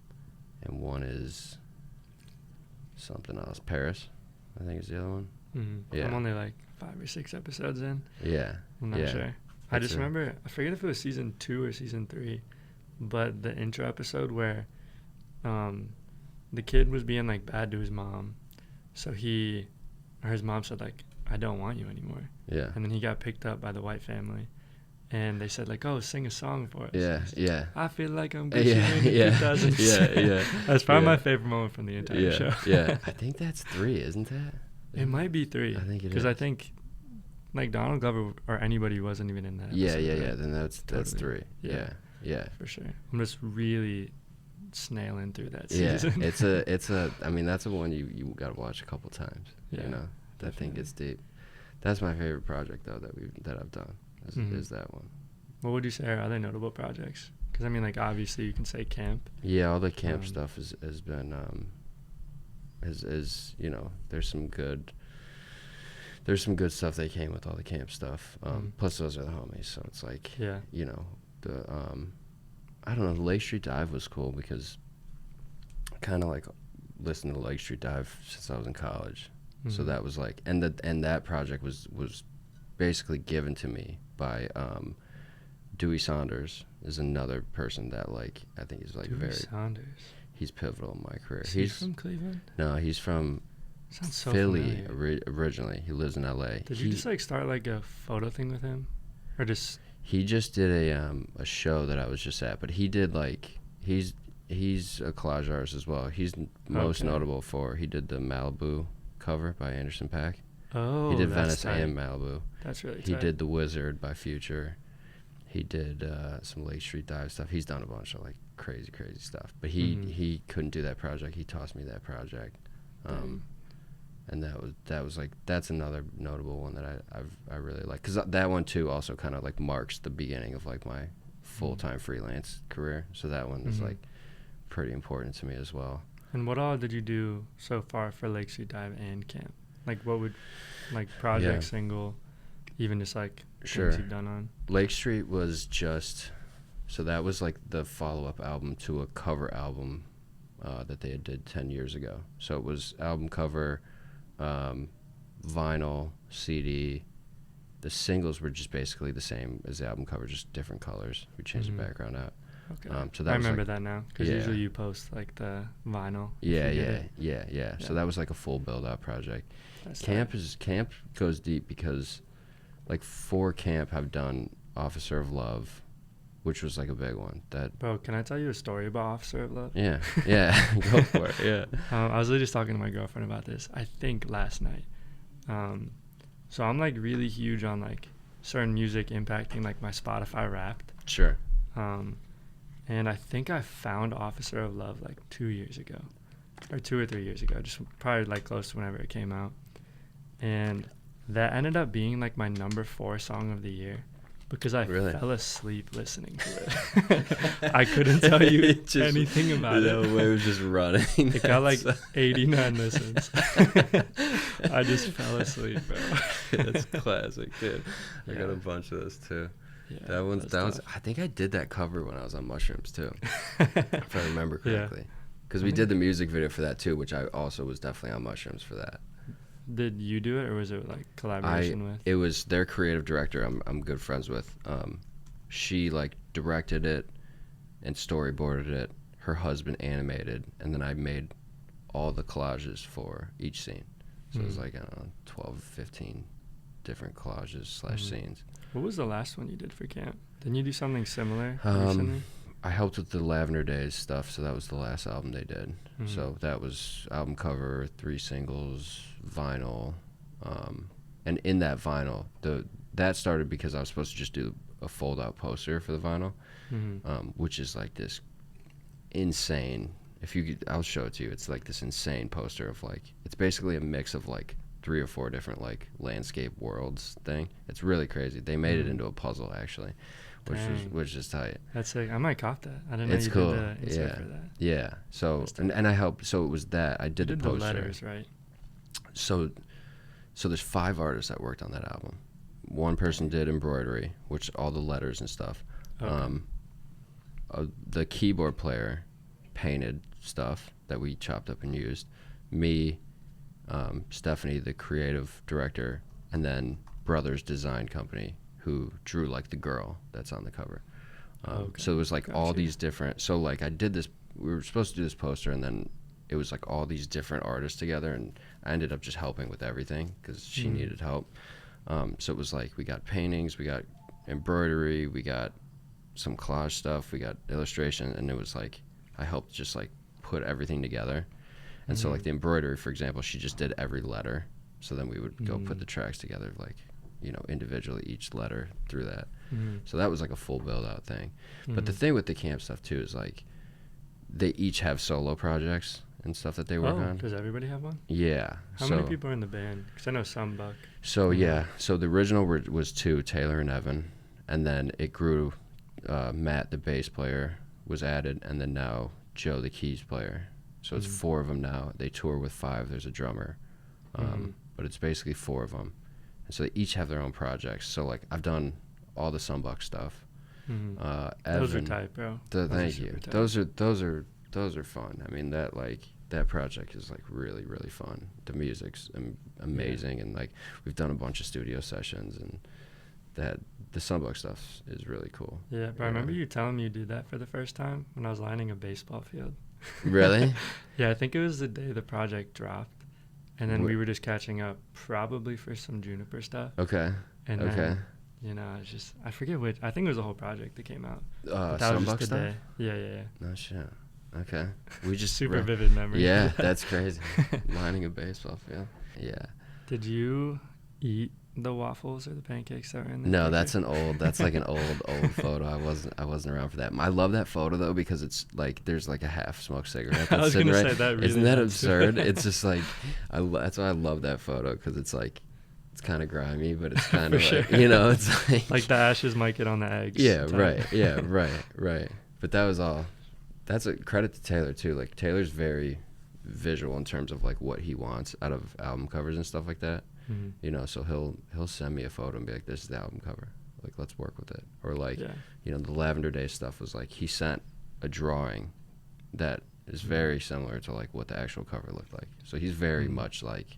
and one is something else. Paris, I think is the other one. Yeah. I'm only like 5 or 6 episodes in. Yeah. I'm not sure. I just remember, I forget if it was season 2 or season 3, but the intro episode where the kid was being like bad to his mom, so his mom said like, I don't want you anymore. Yeah. And then he got picked up by the white family, and they said like, oh, sing a song for us. Yeah. I feel like I'm Gucci Mane in 2006. Yeah. That's probably my favorite moment from the entire show. Yeah. I think that's 3, isn't that? It might be 3. I think it is. Because I think like Donald Glover or anybody wasn't even in that episode. Yeah. Then that's 3. Yeah. For sure. I'm just really snailing through that season. Yeah. it's a. I mean, that's a one you got to watch a couple times. Yeah. You know, that thing gets deep. That's my favorite project though that I've done. Is that one. What would you say are other notable projects? Because I mean, like obviously you can say Caamp. Yeah, all the Caamp stuff has been is there's some good stuff that came with all the Caamp stuff. Plus those are the homies, so it's like the I don't know, the Lake Street Dive was cool because I kind of like listened to Lake Street Dive since I was in college. So that was like, and that project was basically given to me by Dewey Saunders is another person that like I think he's like Dewey Saunders. He's pivotal in my career. He's from Cleveland? No, he's from so Philly originally. He lives in L.A. Did you just like start like a photo thing with him, or just? He just did a show that I was just at, but he did like he's a collage artist as well. He's most notable for he did the Malibu cover by Anderson .Paak. Oh, he did that's Venice tight. and Malibu. That's really He tight. did The Wizard by Future. He did some Lake Street Dive stuff. He's done a bunch of like crazy stuff. But he couldn't do that project. He tossed me that project, and that was like that's another notable one that I really like because that one too also kind of like marks the beginning of like my full-time freelance career. So that one is like pretty important to me as well. And what all did you do so far for Lake Street Dive and Caamp? Like what would like project, single, even just like things you've done on? Lake Street was just so that was like the follow-up album to a cover album that they did 10 years ago. So it was album cover, vinyl, CD. The singles were just basically the same as the album cover, just different colors. We changed the background out. Okay. So that I was remember like, that now because usually you post like the vinyl. Yeah. So that was like a full build-out project. Caamp goes deep because like for Caamp I've done Officer of Love, which was like a big one. Bro, can I tell you a story about Officer of Love? Yeah, go for it. Yeah. I was literally just talking to my girlfriend about this. I think last night. So I'm like really huge on like certain music impacting like my Spotify Wrapped. Sure. And I think I found Officer of Love like 2 years ago, or 2 or 3 years ago, just probably like close to whenever it came out. And that ended up being like my number 4 song of the year because I fell asleep listening to it. I couldn't tell you anything about it. No way, it was just running. It got like 89 listens. I just fell asleip, bro. That's classic, dude. I got a bunch of those too. Yeah, that was. I think I did that cover when I was on mushrooms too, if I remember correctly. Because we did the music video for that too, which I also was definitely on mushrooms for that. Did you do it, or was it like collaboration with? It was their creative director. I'm good friends with. She like directed it and storyboarded it. Her husband animated, and then I made all the collages for each scene. So it was like I don't know, 12, 15 different collages / scenes. What was the last one you did for Caamp? Didn't you do something similar recently? I helped with the Lavender Days stuff, so that was the last album they did. So that was album cover, 3 singles, vinyl, and in that vinyl, that started because I was supposed to just do a fold-out poster for the vinyl, which is like this insane. I'll show it to you. It's like this insane poster of like it's basically a mix of like 3 or 4 different like landscape worlds thing. It's really crazy. They made it into a puzzle actually, which is tight. That's sick. I might cop that. I didn't know It's you cool. did the insert for that. Yeah. So and I helped. So it was that I did the poster. The letters, right? So there's 5 artists that worked on that album. One person did embroidery, which all the letters and stuff. Okay. The keyboard player painted stuff that we chopped up and used. Me, Stephanie, the creative director, and then Brothers Design Company, who drew like the girl that's on the cover. So it was like all these different. So like I did this. We were supposed to do this poster, and then it was like all these different artists together, and I ended up just helping with everything because she needed help. So it was like we got paintings, we got embroidery, we got some collage stuff, we got illustration, and it was like I helped just like put everything together. And so like the embroidery, for example, she just did every letter. So then we would go put the tracks together, like, you know, individually, each letter through that. So that was like a full build out thing. But the thing with the Caamp stuff too is like they each have solo projects and stuff that they work on. Does everybody have one? Yeah. How many people are in the band? Because I know some Buck. So so the original was 2, Taylor and Evan, and then it grew. Matt, the bass player, was added, and then now Joe, the keys player. So it's 4 of them now. They tour with 5. There's a drummer, but it's basically 4 of them, and so they each have their own projects. So like I've done all the Sunbuck stuff. Evan, those are tight, bro. Thank you. Tight. Those are fun. I mean that project is like really really fun. The music's amazing, and like we've done a bunch of studio sessions, and the Sunbuck stuff is really cool. Yeah, but I remember you telling me you did that for the first time when I was lining a baseball field. Really? Yeah, I think it was the day the project dropped, and then we were just catching up, probably for some Juniper stuff. Okay. And then, you know, I forget which. I think it was the whole project that came out. That was just the day. Yeah. No shit. Okay. We just super vivid memory. Yeah, that's crazy. Lining a baseball field. Yeah. Did you eat the waffles or the pancakes that were in there? No, that's like an old photo. I wasn't around for that. I love that photo though because it's like there's like a half smoked cigarette. I was gonna say that. Really Isn't that absurd? It's just like that's why I love that photo because it's like it's kind of grimy, but it's kind of like you know it's like the ashes might get on the eggs. Yeah, right. Yeah, right. But that was all. That's a credit to Taylor too. Like Taylor's very visual in terms of like what he wants out of album covers and stuff like that. You know, so he'll send me a photo and be like, "This is the album cover. Like, let's work with it." Or like, you know, the Lavender Day stuff was like he sent a drawing that is very similar to like what the actual cover looked like. So he's very much like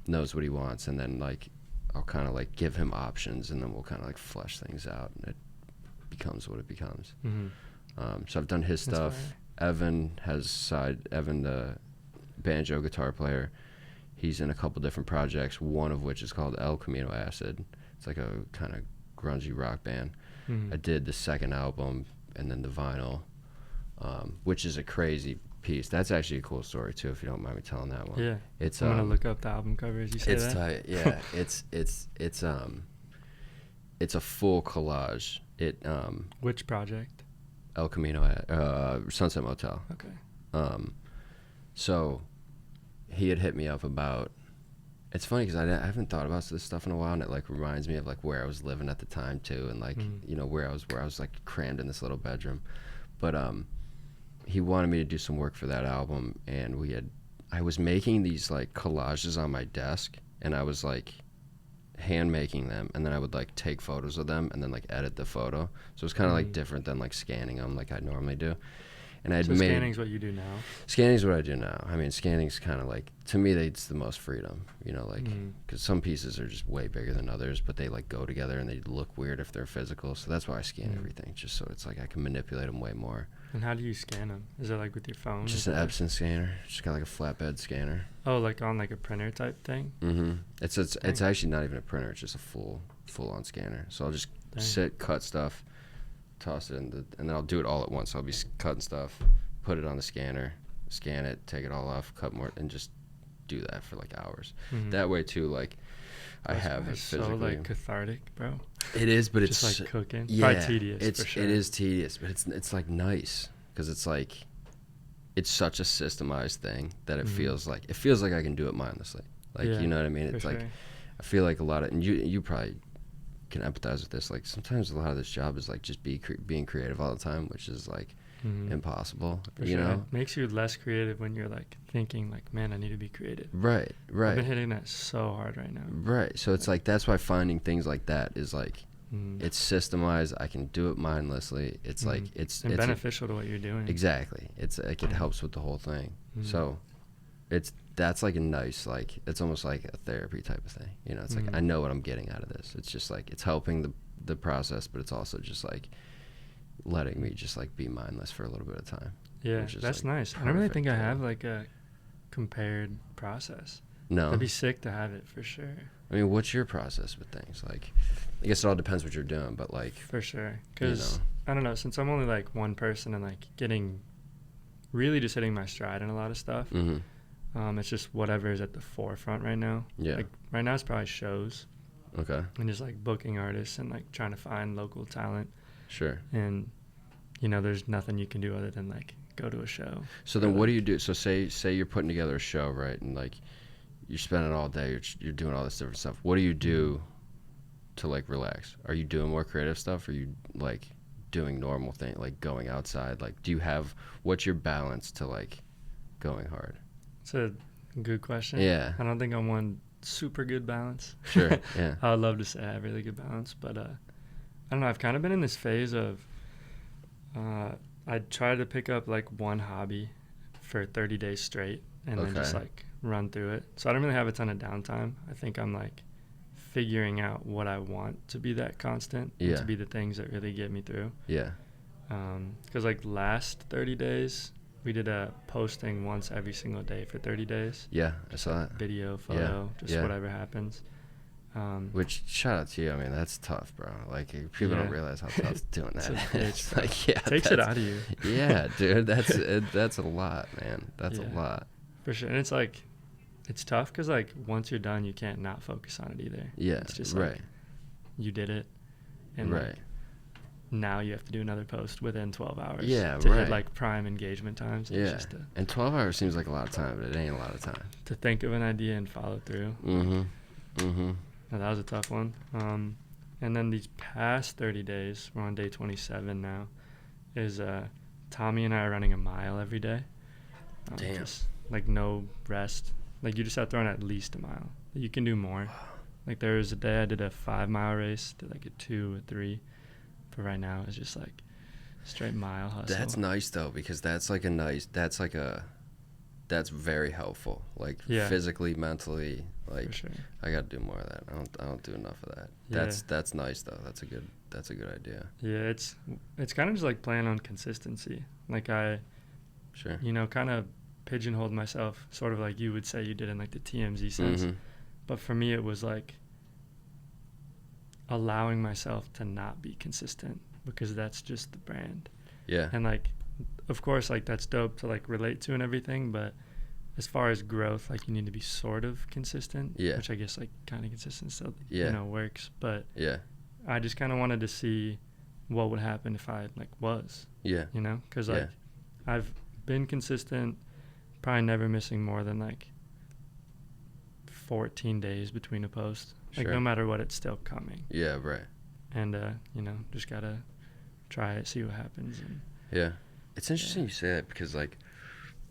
knows what he wants, and then like I'll kind of like give him options, and then we'll kind of like flesh things out, and it becomes what it becomes. So I've done his stuff. Evan, the banjo guitar player. He's in a couple different projects, one of which is called El Camino Acid. It's like a kind of grungy rock band. I did the second album and then the vinyl, which is a crazy piece. That's actually a cool story too, if you don't mind me telling that one. Yeah, it's I'm gonna look up the album covers. You say it's tight. Yeah, it's a full collage. Which project? El Camino, Sunset Motel. Okay. So he had hit me up about. It's funny because I haven't thought about this stuff in a while, and it like reminds me of like where I was living at the time too, and like you know where I was like crammed in this little bedroom. But he wanted me to do some work for that album, and I was making these like collages on my desk, and I was like hand making them, and then I would like take photos of them and then like edit the photo. So it's kind of like different than like scanning them like I normally do. And scanning's what you do now? Scanning's what I do now. I mean, scanning's kind of like, to me, it's the most freedom, you know, like, because some pieces are just way bigger than others, but they like go together and they look weird if they're physical. So that's why I scan everything, just so it's like I can manipulate them way more. And how do you scan them? Is it like with your phone? Just an Epson scanner. Just got like a flatbed scanner. Oh, like on like a printer type thing? It's actually not even a printer. It's just a full on scanner. So I'll just sit, cut stuff, toss it in and then I'll do it all at once. So I'll be cutting stuff, put it on the scanner, scan it, take it all off, cut more, and just do that for like hours. That way too, like I have it physically. So like cathartic, bro. It is, but just it's like cooking. Yeah, probably tedious. For sure. It is tedious, but it's like nice because it's like it's such a systemized thing that it feels like I can do it mindlessly. Like you know what I mean? It's like I feel like a lot of, and you probably can empathize with this. Like sometimes a lot of this job is like just being creative all the time, which is like impossible. For you sure. know, It makes you less creative when you're like thinking like, man, I need to be creative. Right. I've been hitting that so hard right now. Right. So it's like that's why finding things like that is like it's systemized. I can do it mindlessly. It's like it's beneficial to what you're doing. Exactly. It's like it helps with the whole thing. So that's like a nice, like it's almost like a therapy type of thing. You know, it's like I know what I'm getting out of this. It's just like it's helping the process, but it's also just like letting me just like be mindless for a little bit of time. Yeah, that's like nice. I don't really think I have like a compared process. No. It'd be sick to have it for sure. I mean, what's your process with things? Like, I guess it all depends what you're doing, but like for sure, because I don't know. Since I'm only like one person and like really just hitting my stride in a lot of stuff. It's just whatever is at the forefront right now. Yeah. Like right now, it's probably shows. Okay. And just like booking artists and like trying to find local talent. Sure. And you know, there's nothing you can do other than like go to a show. So then, what do you do? So say you're putting together a show, right? And like you're spending all day, you're doing all this different stuff. What do you do to like relax? Are you doing more creative stuff? Or are you like doing normal thing, like going outside? Like, what's your balance to like going hard? It's a good question. Yeah. I don't think I'm one super good balance. Sure. Yeah. I would love to say I have really good balance, but I don't know. I've kind of been in this phase of I try to pick up like one hobby for 30 days straight and then just like run through it. So I don't really have a ton of downtime. I think I'm like figuring out what I want to be that constant and to be the things that really get me through. Yeah. Because like last 30 days, we did a posting once every single day for 30 days. Yeah, I saw that. Video, photo, just whatever happens. Which, shout out to you. I mean, that's tough, bro. Like, people don't realize how tough doing that. It's like, it takes it out of you. Yeah, dude. That's a lot, man. That's a lot. For sure. And it's like, it's tough because, like, once you're done, you can't not focus on it either. Yeah, it's just like, you did it. And like, now you have to do another post within 12 hours. Yeah, to hit, like, prime engagement times. Yeah. And 12 hours seems like a lot of time, but it ain't a lot of time. To think of an idea and follow through. Now, that was a tough one. And then these past 30 days, we're on day 27 now, is Tommy and I are running a mile every day. Damn. Just, like, no rest. Like, you just have to run at least a mile. You can do more. Like, there was a day I did a 5-mile race, did, like, a 2 or 3. But right now, it's just, like, straight mile hustle. That's nice, though, because that's very helpful. Like, physically, mentally, like, for sure. I got to do more of that. I don't do enough of that. That's nice, though. That's a good idea. Yeah, it's kind of just, like, playing on consistency. Like, I, you know, kind of pigeonholed myself, sort of like you would say you did in, like, the TMZ sense. But for me, it was, like, allowing myself to not be consistent because that's just the brand. Yeah. And, like, of course, like, that's dope to, like, relate to and everything, but as far as growth, like, you need to be sort of consistent. Yeah. Which I guess, like, kind of consistent still, you know, works. But I just kind of wanted to see what would happen if I, like, was. Yeah. You know? Because, like, I've been consistent, probably never missing more than, like, 14 days between a post. Like, no matter what, it's still coming. Yeah, right. And, you know, just got to try it, see what happens. And it's interesting you say that because, like,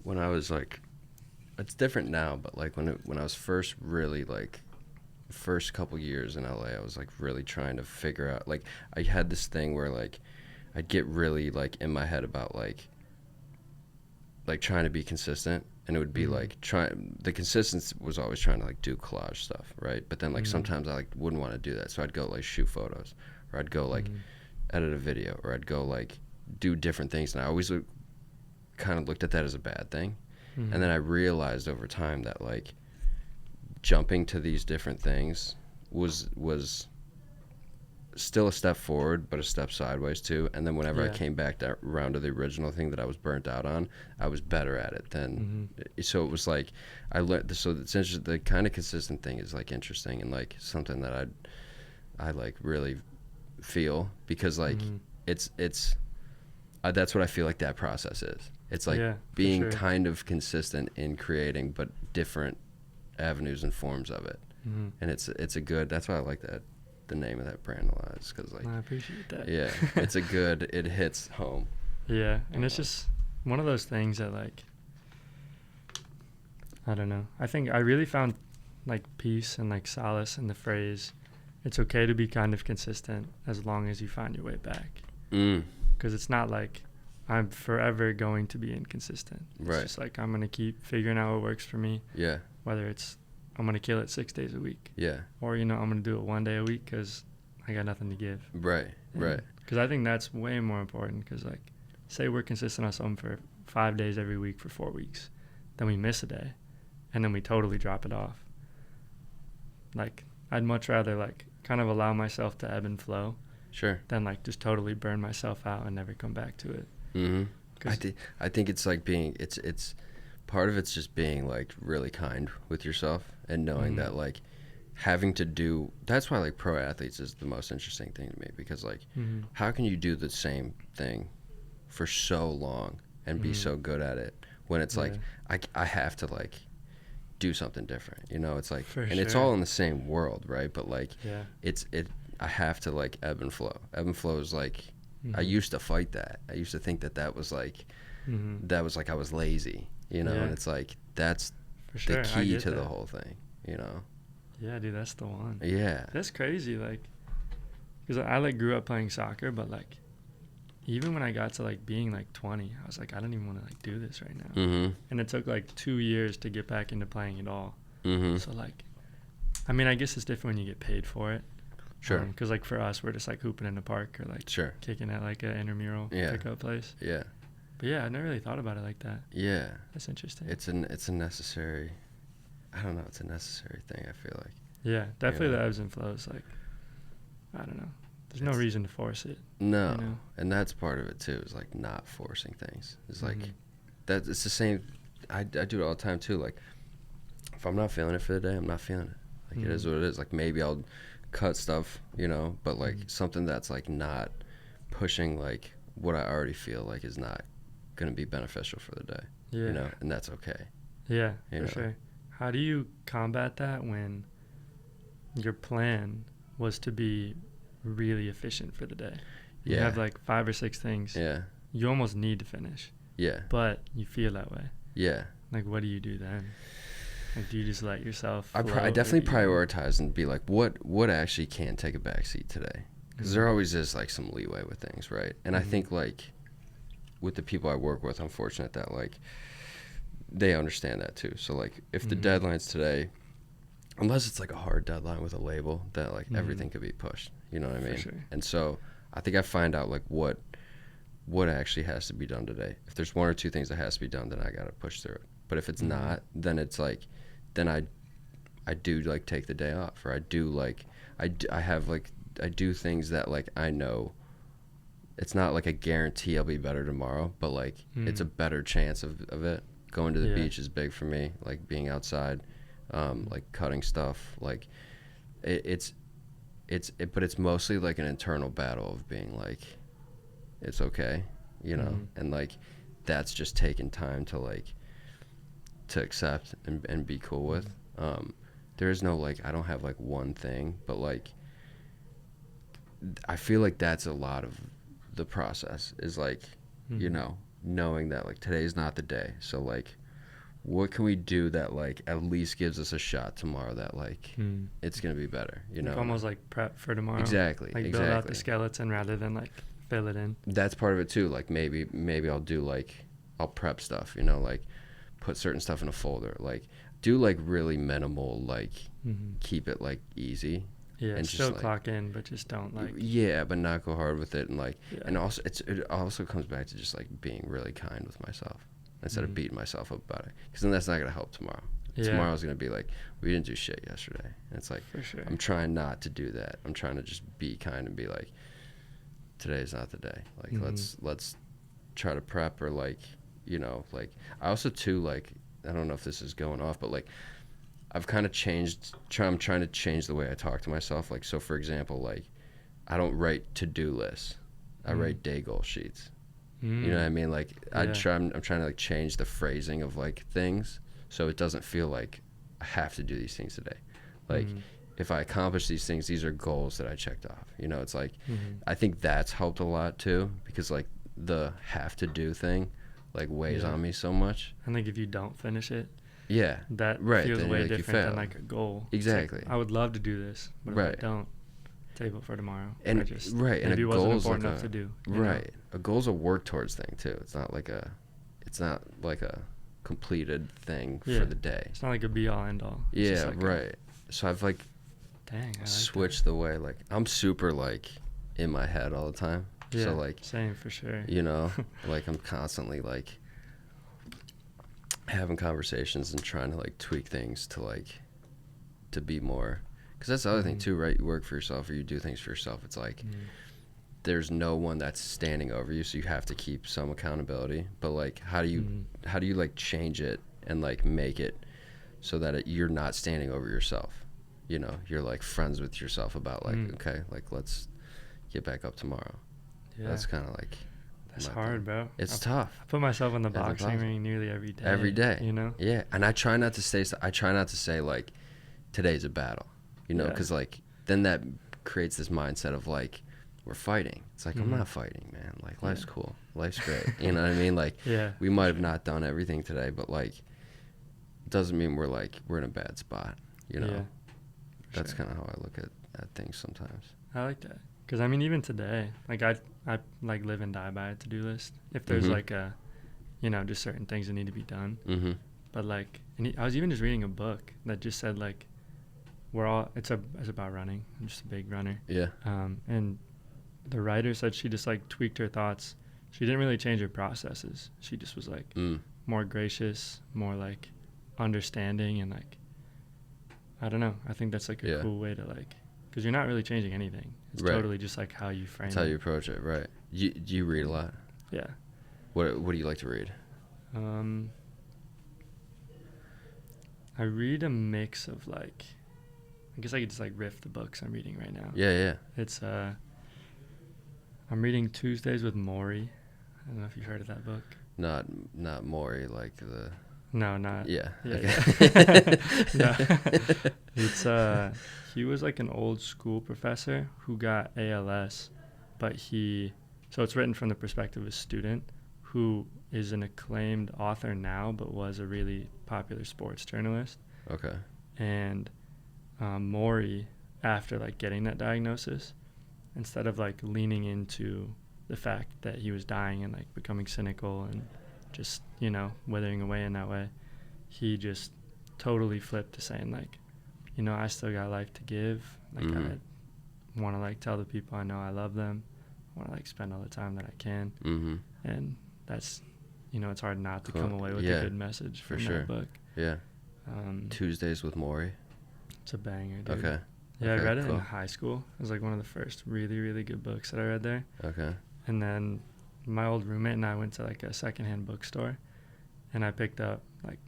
when I was, like, it's different now, but, like, when I was first really, like, first couple years in LA, I was, like, really trying to figure out, like, I had this thing where, like, I'd get really, like, in my head about, like trying to be consistent. And it would be like the consistency was always trying to like do collage stuff, right? But then like sometimes I like wouldn't want to do that, so I'd go like shoot photos, or I'd go like edit a video, or I'd go like do different things. And I always kind of looked at that as a bad thing. And then I realized over time that like jumping to these different things was still a step forward, but a step sideways too. And then whenever I came back around to the original thing that I was burnt out on, I was better at it then. So it was like I learned. So it's interesting. The kind of consistent thing is like interesting and like something that I like really feel because like it's that's what I feel like that process is. It's like being kind of consistent in creating, but different avenues and forms of it. And it's a good. That's why I like that. the name of that brand a lot, because like I appreciate that. Yeah, it hits home. Yeah, and it's just one of those things that like, I don't know. I think I really found like peace and like solace in the phrase, it's okay to be kind of consistent as long as you find your way back. Because it's not like I'm forever going to be inconsistent. It's just like I'm going to keep figuring out what works for me. Yeah. Whether it's I'm going to kill it 6 days a week. Yeah. Or, I'm going to do it 1 day a week because I got nothing to give. Right. Because I think that's way more important, because like say we're consistent on something for 5 days every week for 4 weeks. Then we miss a day. And then we totally drop it off. Like, I'd much rather, like, kind of allow myself to ebb and flow. Sure. Than, like, just totally burn myself out and never come back to it. Mm-hmm. I think it's, like, it's part of it's just being, like, really kind with yourself and knowing that, like, having to do, that's why, like, pro athletes is the most interesting thing to me, because, like, how can you do the same thing for so long and be so good at it when it's, like, I have to, like, do something different, it's like, it's all in the same world, right? But like, I have to like ebb and flow is like, I used to fight that. I used to think that was like, that was like I was lazy, and it's like, that's the key to the whole thing, Yeah, dude, that's the one. Yeah. That's crazy. Like, because I like grew up playing soccer, but like, even when I got to like being like 20, I was like, I don't even want to like do this right now. And it took like 2 years to get back into playing at all. So like, I mean, I guess it's different when you get paid for it. Sure. Because like for us, we're just like hooping in the park or like kicking at like an intramural pickup place. Yeah. But yeah, I never really thought about it like that. Yeah. That's interesting. It's a necessary, I don't know, it's a necessary thing, I feel like. Yeah, definitely the ebbs and flows. Like, I don't know. There's no reason to force it. No. And that's part of it too, is like not forcing things. It's like that. It's the same. I do it all the time too. Like if I'm not feeling it for the day, I'm not feeling it. Like it is what it is. Like maybe I'll cut stuff, but like something that's like not pushing like what I already feel like is not going to be beneficial for the day. Yeah. And that's okay. Yeah, for sure. How do you combat that when your plan was to be really efficient for the day? You have like 5 or 6 things you almost need to finish, but you feel that way. Like, what do you do then? Like, do you just let yourself I definitely prioritize and be like, what actually can take a backseat today, because there always is like some leeway with things, right? And I think like with the people I work with, I'm fortunate that like they understand that too. So like if the deadline's today, unless it's like a hard deadline with a label, that like everything could be pushed. You know what I mean? Sure. And so I think I find out like what actually has to be done today. If there's 1 or 2 things that has to be done, then I gotta push through it. But if it's not, then it's like, then I do like take the day off, or I do like I do things that like I know it's not like a guarantee I'll be better tomorrow, but like it's a better chance of it. Going to the beach is big for me, like being outside. Like cutting stuff, like but it's mostly like an internal battle of being like, it's okay, and like that's just taking time to like to accept and be cool with. There is no like, I don't have like one thing, but like I feel like that's a lot of the process is like, knowing that like today's not the day, so like what can we do that like at least gives us a shot tomorrow that like it's gonna be better, like almost like prep for tomorrow. Exactly. Like build out the skeleton rather than like fill it in. That's part of it too. Like maybe I'll do like, I'll prep stuff, like put certain stuff in a folder, like do like really minimal, like keep it like easy. Yeah, and still like, clock in, but just don't like. Yeah, but not go hard with it, and like, and also it also comes back to just like being really kind with myself instead of beating myself up about it, because then that's not gonna help tomorrow. Tomorrow's gonna be like, we didn't do shit yesterday, and it's like, for sure. I'm trying not to do that. I'm trying to just be kind and be like, today's not the day. Like let's try to prep, or like, like I also too like, I don't know if this is going off, but like I've kind of I'm trying to change the way I talk to myself. Like, so for example, like I don't write to-do lists. I write day goal sheets. You know what I mean? Like I'm trying to like change the phrasing of like things, so it doesn't feel like I have to do these things today. Like if I accomplish these things, these are goals that I checked off. You know, it's like, Mm-hmm. I think that's helped a lot too, because like the have to do thing like weighs on me so much. And like if you don't finish it, Yeah. that Right. feels then way like, different than like a goal. Exactly. Like, I would love to do this, but Right. if I don't, table for tomorrow. And I just right. maybe And it a wasn't goal's important like enough to do. Right. A goal's a work towards thing too. It's not like a completed thing for the day. It's not like a be all end all. It's Yeah, just like right. So I've like I like switched the way, like I'm super like in my head all the time. Yeah, So like same for sure. You know, like I'm constantly like having conversations and trying to like tweak things to be more, because that's the other thing too, right? You work for yourself or you do things for yourself. It's like there's no one that's standing over you, so you have to keep some accountability. But like how do you like change it and like make it so that you're not standing over yourself? You know, you're like friends with yourself about like okay, like let's get back up tomorrow. Yeah, that's kind of like that's hard, bro. It's tough. I put myself in the boxing ring nearly every day. Every day, you know. Yeah, and I try not to say like today's a battle, you know, because like then that creates this mindset of like we're fighting. It's like I'm not fighting, man. Like life's cool, life's great. You know what I mean? Like we might have not done everything today, but like doesn't mean we're in a bad spot. You know, that's kind of how I look at things sometimes. I like that. Because, I mean, even today, like, I like, live and die by a to-do list. If there's, like, just certain things that need to be done. Mm-hmm. But, like, I was even just reading a book that just said, like, it's about running. I'm just a big runner. Yeah. And the writer said she just, like, tweaked her thoughts. She didn't really change her processes. She just was, like, more gracious, more, like, understanding, and, like, I don't know. I think that's, like, a cool way to, like, because you're not really changing anything. It's totally just like how you frame it. That's how you approach it, right? Do you read a lot? Yeah. What do you like to read? I read a mix of like, I guess I could just like riff the books I'm reading right now. Yeah. It's I'm reading Tuesdays with Maury. I don't know if you've heard of that book. Not Maury, like the. No, not. Yeah. Okay. No. It's he was like an old school professor who got ALS, but so it's written from the perspective of a student who is an acclaimed author now, but was a really popular sports journalist. Okay. And Maury, after like getting that diagnosis, instead of like leaning into the fact that he was dying and like becoming cynical and just, withering away in that way, he just totally flipped to saying like, I still got life to give. Like I want to like tell the people I know I love them. I want to like spend all the time that I can. Mm-hmm. And that's, it's hard not to come away with a good message from that book. Yeah. Tuesdays with Maury. It's a banger, dude. Okay. Yeah, I read it in high school. It was like one of the first really, really good books that I read there. Okay. And then my old roommate and I went to like a secondhand bookstore, and I picked up like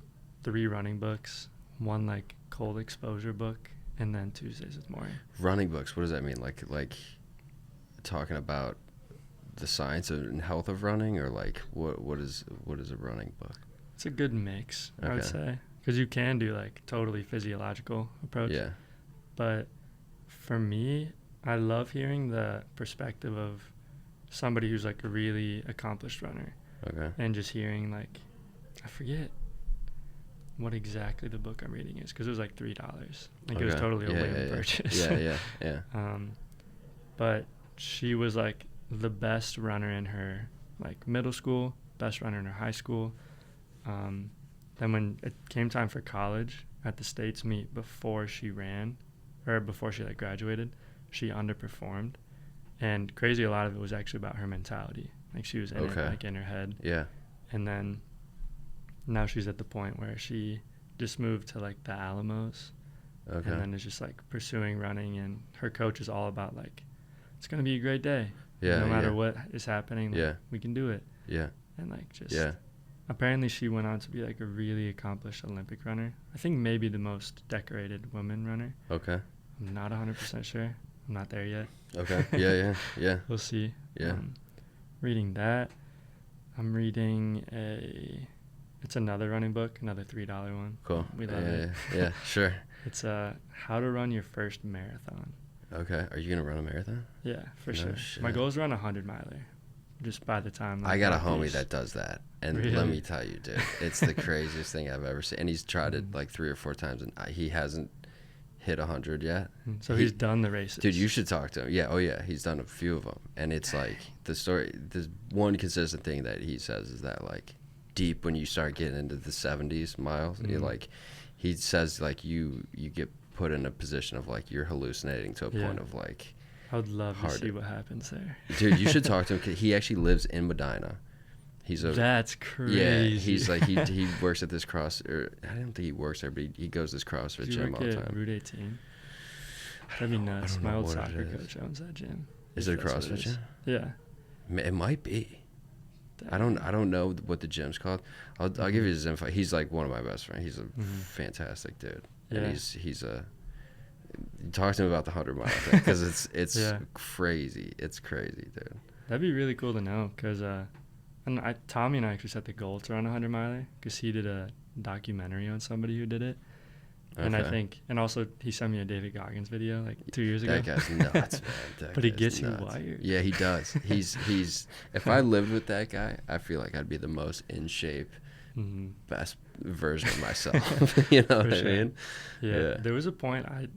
3 running books, 1 like cold exposure book, and then Tuesdays with Maury. Running books, what does that mean? Like talking about the science and health of running, or like what is a running book? It's a good mix, I would say, because you can do like totally physiological approach. Yeah. But for me, I love hearing the perspective of somebody who's like a really accomplished runner. Okay. And just hearing like, I forget what exactly the book I'm reading is, because it was like $3. Like it was totally a whim purchase. Yeah. But she was like the best runner in her like middle school, best runner in her high school. Then when it came time for college at the States meet before she like graduated, she underperformed. And crazy, a lot of it was actually about her mentality. Like she was in it, like in her head. Yeah. And then now she's at the point where she just moved to like the Alamos. Okay. And then is just like pursuing running, and her coach is all about like, it's going to be a great day. Yeah. No matter what is happening, like, we can do it. Yeah. And like just, apparently she went on to be like a really accomplished Olympic runner. I think maybe the most decorated woman runner. Okay. I'm not 100% sure. I'm not there yet. Okay. Yeah. We'll see. Yeah. Reading that. I'm reading it's another running book, another $3 one. Cool. We love it. Yeah, sure. It's how to run your first marathon. Okay. Are you gonna run a marathon? Yeah, for No sure. shit. My goal is to run a 100-miler. Just by the time I got a homie that does that, and Really? let me tell you, dude, it's the craziest thing I've ever seen. And he's tried it like 3 or 4 times, and he hasn't hit 100 yet. So he's done the races. Dude, you should talk to him. Yeah, oh yeah, he's done a few of them, and it's like the one consistent thing that he says is that like deep when you start getting into the 70s miles, you're like, he says like you get put in a position of like you're hallucinating to a point of like. I would love to see what happens there. Dude, you should talk to him. 'Cause he actually lives in Medina. That's crazy. Yeah, he's like he works at this I don't think he works there, but he goes to this CrossFit gym all the time. Route 18. That'd be nuts. My old soccer coach owns that gym. Is it a CrossFit gym? Yeah. It might be. I don't know what the gym's called. I'll give you his info. He's like one of my best friends. He's a fantastic dude. Yeah. And he's talk to him about the 100-mile thing because it's crazy. It's crazy, dude. That'd be really cool to know because Tommy and I actually set the goal to run a 100-miler because he did a documentary on somebody who did it. And I think, and also he sent me a David Goggins video like 2 years ago. That guy's nuts, man. But he gets you wired. Yeah, he does. He's. If I lived with that guy, I feel like I'd be the most in shape, best version of myself. You know what I mean? Yeah. There was a point I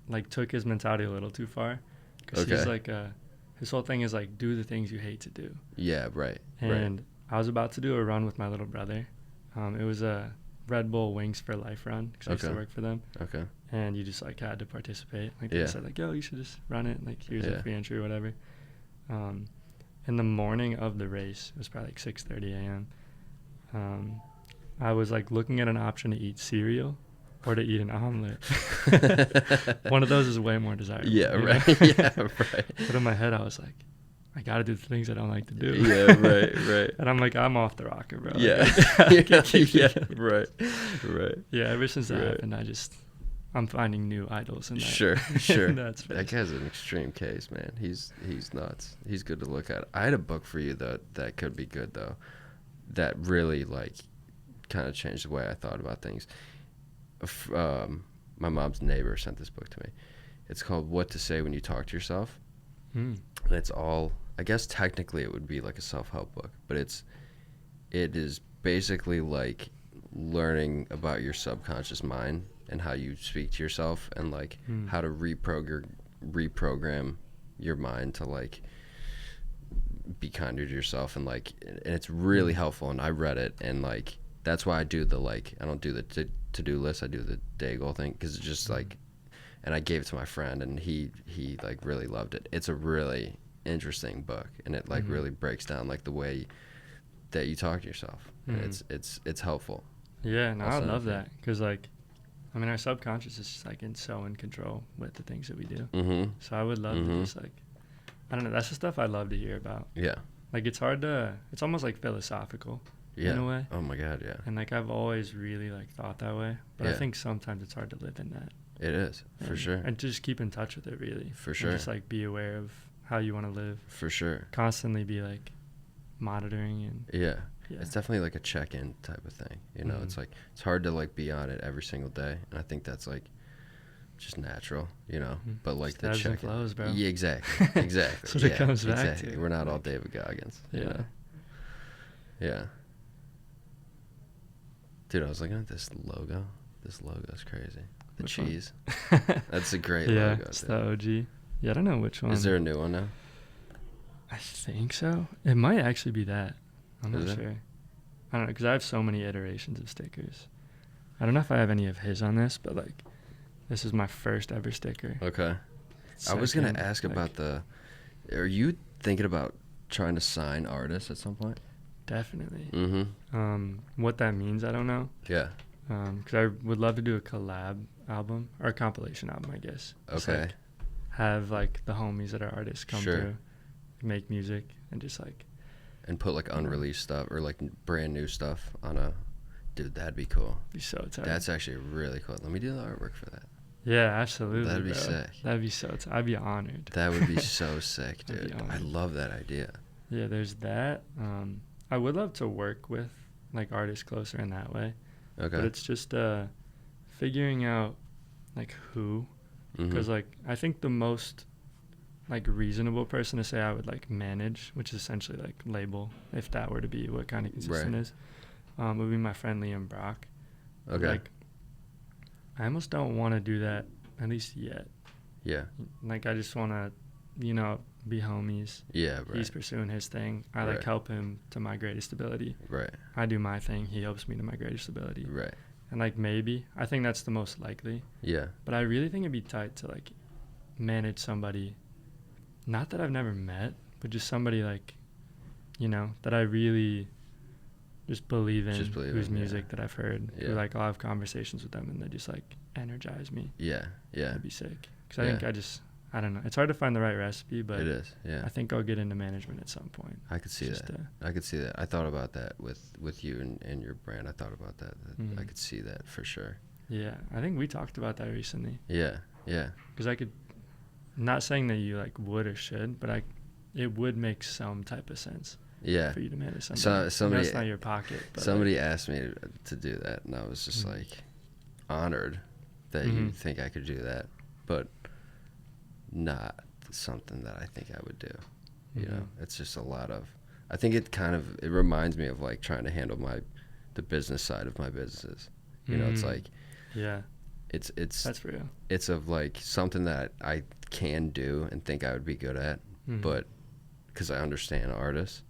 like took his mentality a little too far because he's like his whole thing is like do the things you hate to do. Yeah, right. And I was about to do a run with my little brother. It was a Red Bull Wings for Life run because I used to work for them. Okay. And you just like had to participate. Like they said like, yo, you should just run it. Like here's a free entry or whatever. In the morning of the race, it was probably like 6:30 a.m. I was like looking at an option to eat cereal or to eat an omelet. One of those is way more desirable. Yeah, right. Yeah, right. But in my head, I was like, I gotta do the things I don't like to do. Yeah, right. And I'm like, I'm off the rocker, bro. Yeah, right. Yeah, ever since that happened, I'm finding new idols in that. Sure. That's that guy's an extreme case, man. He's nuts. He's good to look at. I had a book for you that could be good though, that really like kind of changed the way I thought about things. My mom's neighbor sent this book to me. It's called What to Say When You Talk to Yourself. And it's all, I guess technically it would be like a self-help book, but it is basically like learning about your subconscious mind and how you speak to yourself and like how to reprogram your mind to like be kinder to yourself and like, and it's really helpful. And I read it and like, that's why I do I don't do the to-do list. I do the day goal thing because it's just like, and I gave it to my friend and he like really loved it. It's a really interesting book and it like really breaks down like the way that you talk to yourself. And it's helpful. Yeah, no, I love that because like, I mean, our subconscious is just like so in control with the things that we do. So I would love to just like, I don't know, that's the stuff I love to hear about. Yeah. Like it's almost like philosophical in a way. Oh my God, yeah. And like I've always really like thought that way, but I think sometimes it's hard to live in that. It is, for sure. And to just keep in touch with it, really. For sure. And just like be aware of how you want to live. For sure. Constantly be like monitoring and. Yeah. It's definitely like a check-in type of thing. You know, it's like, it's hard to like be on it every single day. And I think that's like just natural, you know, but like the check-in. Flows, bro. Yeah, exactly. That's what it comes back to. We're not all David Goggins. Yeah. You know? Yeah. Dude, I was looking at this logo. This logo is crazy. The which cheese. That's a great logo. Yeah, it's the OG. Yeah, I don't know which one. Is there a new one now? I think so. It might actually be that. I'm not sure. I don't know, because I have so many iterations of stickers. I don't know if I have any of his on this, but like, this is my first ever sticker. Okay. I was going to ask like, about are you thinking about trying to sign artists at some point? Definitely. What that means, I don't know. Yeah. Because I would love to do a collab album or a compilation album, I guess. Okay. Like have like the homies that are artists come through, make music, and just like. And put like unreleased stuff or like brand new stuff on a. Dude, that'd be cool. Be so tight. That's actually really cool. Let me do the artwork for that. Yeah, absolutely. That'd be sick. That'd be so tight. I'd be honored. That would be so sick, dude. I love that idea. Yeah, there's that. I would love to work with like artists closer in that way. Okay. But it's just figuring out like who, because like I think the most like reasonable person to say I would like manage, which is essentially like label, if that were to be what Kind of Consistent is, would be my friend Liam Brock. Okay. Like I almost don't want to do that, at least yet. Yeah. Like I just want to, you know, be homies. Yeah, right. He's pursuing his thing. I like help him to my greatest ability. Right. I do my thing. He helps me to my greatest ability. Right. And like maybe, I think that's the most likely. Yeah. But I really think it'd be tight to like manage somebody, not that I've never met, but just somebody like, you know, that I really just believe in, whose music that I've heard. Yeah. Who like I'll have conversations with them and they just like energize me. Yeah. Yeah. That'd be sick. Because I think I don't know. It's hard to find the right recipe, but it is. Yeah. I think I'll get into management at some point. I could see that. I could see that. I thought about that with you and your brand. I thought about that. I could see that for sure. Yeah. I think we talked about that recently. Yeah. Yeah. Because I could, not saying that you like would or should, but it would make some type of sense. Yeah. For you to manage somebody. Somebody, that's not your pocket. But somebody asked me to do that, and I was just like honored that you think I could do that, but not something that I think I would do. You know, it's just a lot of. I think it reminds me of like trying to handle the business side of my businesses. You know, it's like. Yeah. It's that's real. It's of like something that I can do and think I would be good at, but because I understand artists.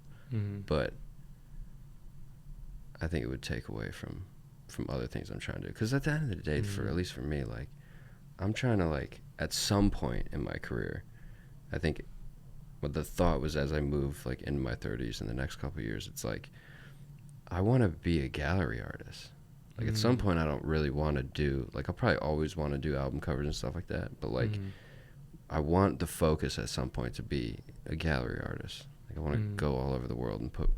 But I think it would take away from other things I'm trying to do. Because at the end of the day, at least for me, like I'm trying to like at some point in my career, I think what the thought was as I move like in my 30s in the next couple of years, it's like I want to be a gallery artist. Like at some point, I don't really want to do like I'll probably always want to do album covers and stuff like that. But like I want the focus at some point to be a gallery artist. Like I want to go all over the world and put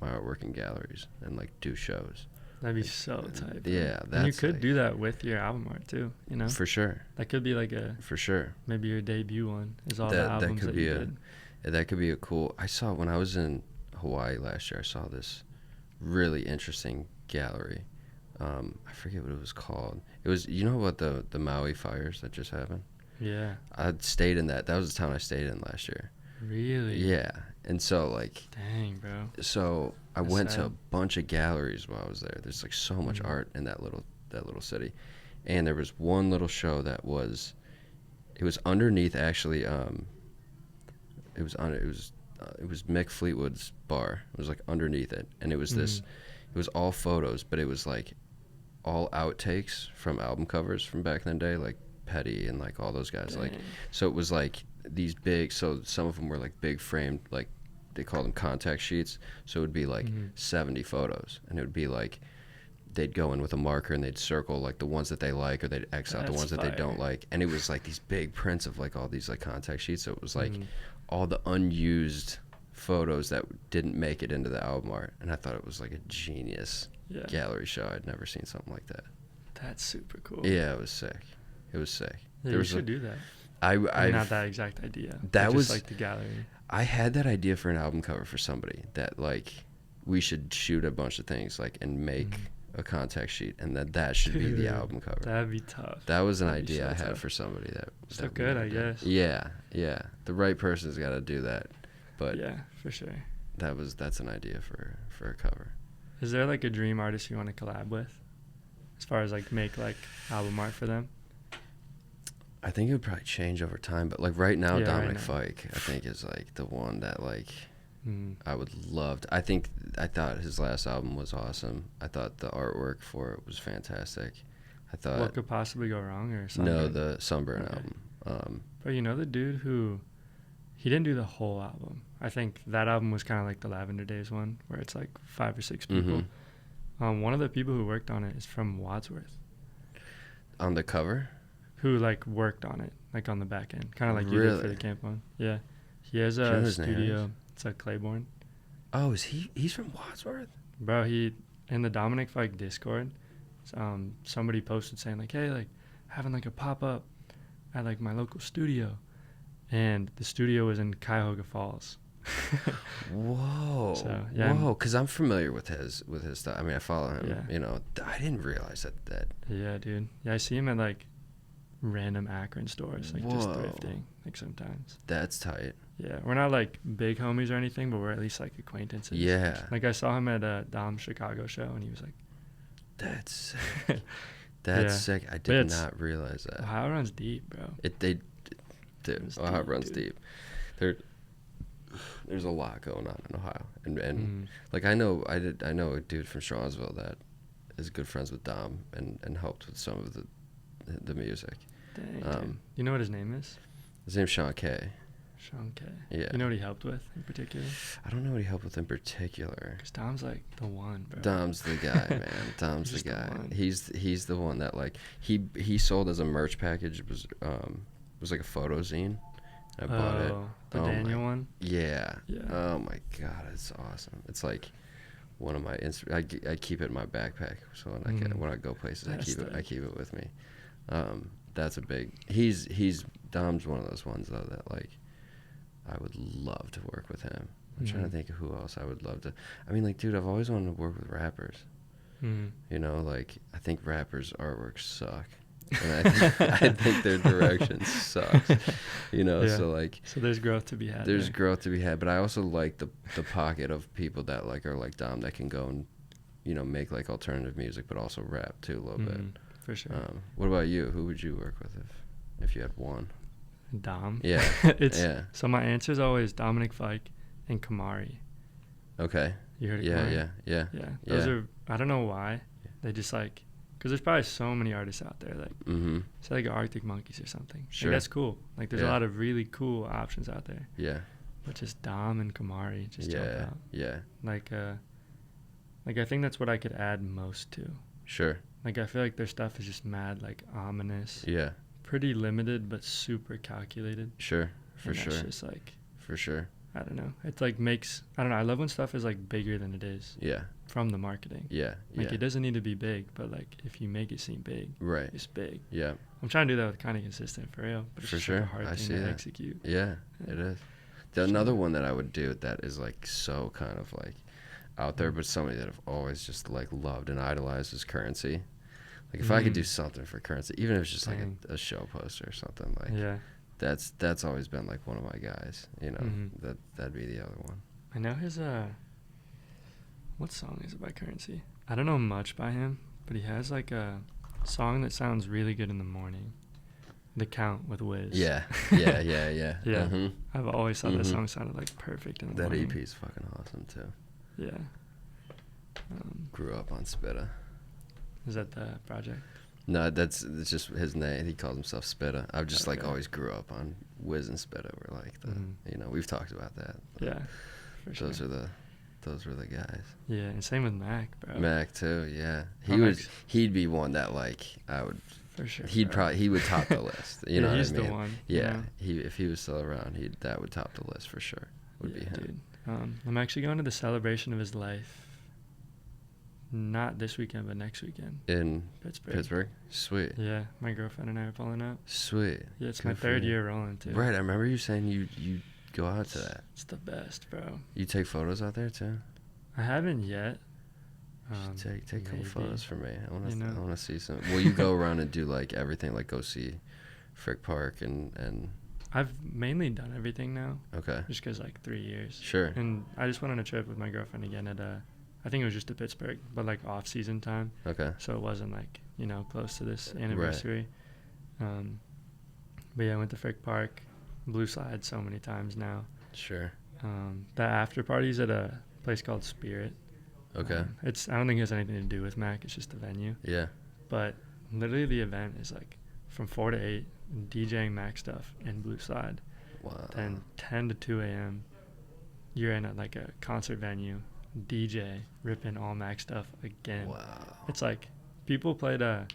my artwork in galleries and like do shows. That'd be so tight. Yeah, and you could do that with your album art too. You know, for sure. That could be like for sure. Maybe your debut one is all the albums that you did. That could be a cool. I saw when I was in Hawaii last year. I saw this really interesting gallery. I forget what it was called. It was, you know about the Maui fires that just happened? Yeah. I stayed in that. That was the town I stayed in last year. Really? Yeah. And so like. Dang, bro. So I went to a bunch of galleries while I was there. There's like so much art in that little city, and there was one little show that was, it was underneath actually. It was Mick Fleetwood's bar. It was like underneath it, and it was this. It was all photos, but it was like all outtakes from album covers from back in the day, like Petty and like all those guys. Dang. Like, so it was like these big. So some of them were like big framed, like they called them contact sheets. So it would be like 70 photos, and it would be like they'd go in with a marker and they'd circle like the ones that they like, or they'd X out the ones that they don't like. And it was like these big prints of like all these like contact sheets. So it was like all the unused photos that didn't make it into the album art, and I thought it was like a genius gallery show. I'd never seen something like that. That's super cool. Yeah, it was sick. It was sick. Yeah, you should do that. I not that exact idea. That was like the gallery. I had that idea for an album cover for somebody that like we should shoot a bunch of things like and make a contact sheet, and that should be the album cover. That'd be tough. That was an idea I had for somebody that. So good, I guess. Yeah, yeah. The right person's got to do that. But yeah, for sure. That's an idea for a cover. Is there like a dream artist you want to collab with, as far as like make like album art for them? I think it would probably change over time, but like right now, Dominic Fike, I think is like the one that like I would love to. I thought his last album was awesome. I thought the artwork for it was fantastic. I thought what could possibly go wrong or something? No, the Sunburn album. But you know the dude who, he didn't do the whole album. I think that album was kind of like the Lavender Days one, where it's like 5 or 6 people. One of the people who worked on it is from Wadsworth. On the cover? Who like worked on it, like on the back end, kind of like you did for the Caamp one. Yeah, he has a studio. It's at Claiborne. Oh, is he's from Wadsworth? Bro, he in the Dominic Fike Discord, somebody posted saying like, hey, like having like a pop up at like my local studio, and the studio was in Cuyahoga Falls. Whoa. So, yeah, Whoa. Because I'm familiar with his stuff. I mean, I follow him. Yeah. You know, I didn't realize that. Yeah, dude. Yeah, I see him at like random Akron stores, like just Whoa. thrifting, like sometimes. That's tight. Yeah, we're not like big homies or anything, but we're at least like acquaintances. Yeah. Like I saw him at a Dom's Chicago show, and he was like, That's sick. That's Yeah. sick. I But did it's- not realize that. Ohio runs deep, bro. Dude, It's Ohio deep, runs dude. deep. There's a lot going on in Ohio, and Mm. like I know a dude from Charlottesville that is good friends with Dom and helped with some of the music. Dang, dude. You know what his name is? His name's Sean K. Sean K. Yeah. You know what he helped with in particular? I don't know what he helped with in particular. Because Dom's like the one, bro. Dom's the guy, man. Dom's He's the just the guy. one. He's the one that like he sold as a merch package. It was like a photo zine. I bought it. The Oh Daniel one? Yeah. Yeah. Oh my god, it's awesome. It's like one of my I keep it in my backpack, so when I go places, I keep it with me. That's a big. He's Dom's one of those ones though that like I would love to work with him. I'm trying to think of who else I would love to. I mean, like, dude, I've always wanted to work with rappers. You know, like I think rappers' artworks suck, and I think their direction sucks. You know, Yeah. so like. So there's growth to be had. There's there. growth to be had, but I also like the pocket of people that like are like Dom that can go and, you know, make like alternative music, but also rap too a little bit. For sure. What about you? Who would you work with if you had one? Dom. Yeah. Yeah. So my answer is always Dominic Fike and Kamari. Okay. You heard of Yeah. Kamari? Yeah. Yeah. Those are, I don't know why. They just like, because there's probably so many artists out there. Like, say like Arctic Monkeys or something. Sure. Like, that's cool. Like, there's a lot of really cool options out there. Yeah. But just Dom and Kamari just jump out. Yeah. Like I think that's what I could add most to. Sure. Like, I feel like their stuff is just mad, like, ominous. Yeah. Pretty limited, but super calculated. Sure. For sure. It's just like, For sure. I don't know. It's like I don't know. I love when stuff is like bigger than it is Yeah. from the marketing. Yeah. Like, it doesn't need to be big, but like if you make it seem big, Right. it's big. Yeah. I'm trying to do that with kind of consistent for real, but it's For just sure. like a hard I thing see to that. execute. Yeah. It is. Another one that I would do that is like so kind of like out there, but somebody that I've always just like loved and idolized is Currency. Like if I could do something for Currency, even if it's just like a show poster or something, like Yeah. that's always been like one of my guys. You know, that'd be the other one. I know his what song is it by Currency? I don't know much by him, but he has like a song that sounds really good in the morning. The Count with Wiz. Yeah. Yeah. Mm-hmm. I've always thought that song sounded like perfect in the That morning. EP's fucking awesome too. Yeah. Grew up on Spitta. Is that the project? No, it's just his name. He calls himself Spitta. I've just like Okay. always grew up on Wiz and Spitta. We're like you know, we've talked about that. Yeah. For sure. Those were the guys. Yeah, and same with Mac, bro. Mac too, yeah. Mac's- He'd be one that like I would. For sure. He would top the list. You know what I mean? He's the one. you Yeah, know? if he was still around, that would top the list for sure. Would be him. Dude. I'm actually going to the celebration of his life. Not this weekend, but next weekend. In Pittsburgh. Sweet. Yeah, my girlfriend and I are pulling up. Sweet. Yeah, it's Good my for third you. year rolling too. Right, I remember you saying you go out to that. It's the best, bro. You take photos out there too. I haven't yet. Take a couple maybe. photos for me. I You know? want to see some. Will you go around and do like everything? Like go see Frick Park and I've mainly done everything now, okay. just 'cause like 3 years. Sure. And I just went on a trip with my girlfriend again at I think it was just to Pittsburgh, but like off season time. Okay. So it wasn't like, you know, close to this anniversary. But yeah, I went to Frick Park, Blue Slide so many times now. Sure. The after party's at a place called Spirit. Okay. I don't think it has anything to do with Mac. It's just a venue. Yeah. But literally the event is like from 4 to 8, DJing Mac stuff in Blue Slide. Wow. Then 10 to 2 a.m. you're in like a concert venue, DJ ripping all Mac stuff again. Wow. It's like people played or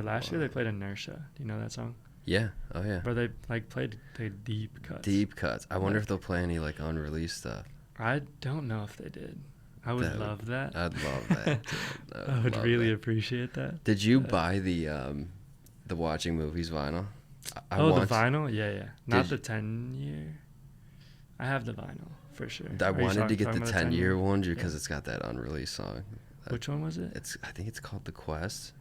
last year they played Inertia. Do you know that song? Yeah. Oh yeah. But they like played the deep cuts. Deep cuts. I wonder if Like- they'll play any like unreleased stuff. I don't know if they did. I would love that. I'd love that. Dude. I would love really that. appreciate that. Did you buy the Watching Movies vinyl? I The want- vinyl? Yeah. Not Did the 10-year. I have the vinyl For sure. I Are you wanted to get talking the about 10-year one because Yeah. it's got that unreleased song. Which one was it? I think it's called The Quest.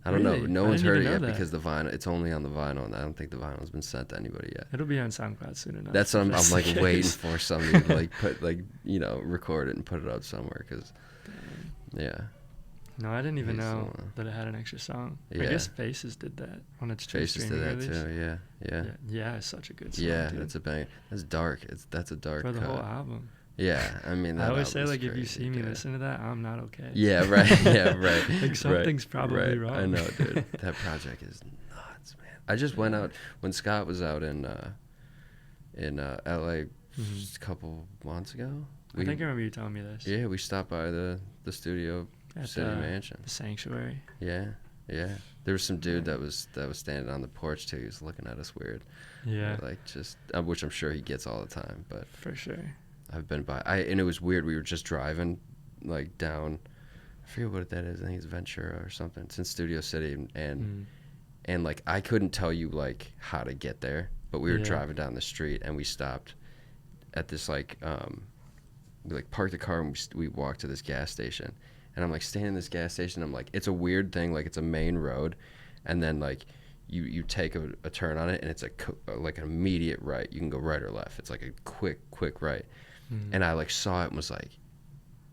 I don't know. Really? No I one's didn't heard it even yet know that. because the vinyl. It's only on the vinyl, and I don't think the vinyl's been sent to anybody yet. It'll be on SoundCloud soon enough. That's what if I'm that's like the waiting case. for somebody to like put like record it and put it up somewhere because yeah. No, I didn't even He's the know one. that it had an extra song. Yeah. I guess Faces did that on its true Faces did streaming that release. too. Yeah. Yeah. Yeah, it's such a good song. Yeah, dude. that's a bang. That's dark. That's a dark For the cut. whole album. Yeah, I mean that I always say album's like if you crazy see me good. listen to that, I'm not okay. Yeah, right. Yeah, right. Like something's right, probably right. wrong. I know, dude. That project is nuts, man. I just went out when Scott was out in LA just a couple months ago. I think I remember you telling me this. Yeah, we stopped by the studio At city mansion. the Sanctuary. Yeah, yeah. There was some dude that was standing on the porch too. He was looking at us weird. Yeah. Like just which I'm sure he gets all the time, but For sure. I've been by. And it was weird. We were just driving, like down. I forget what that is. I think it's Ventura or something. It's in Studio City, and like I couldn't tell you like how to get there, but we were driving down the street and we stopped at this like we like parked the car and we walked to this gas station, and I'm like standing in this gas station. I'm like, it's a weird thing. Like it's a main road, and then like you take a turn on it and it's like an immediate right. You can go right or left. It's like a quick right. And I like saw it and was like,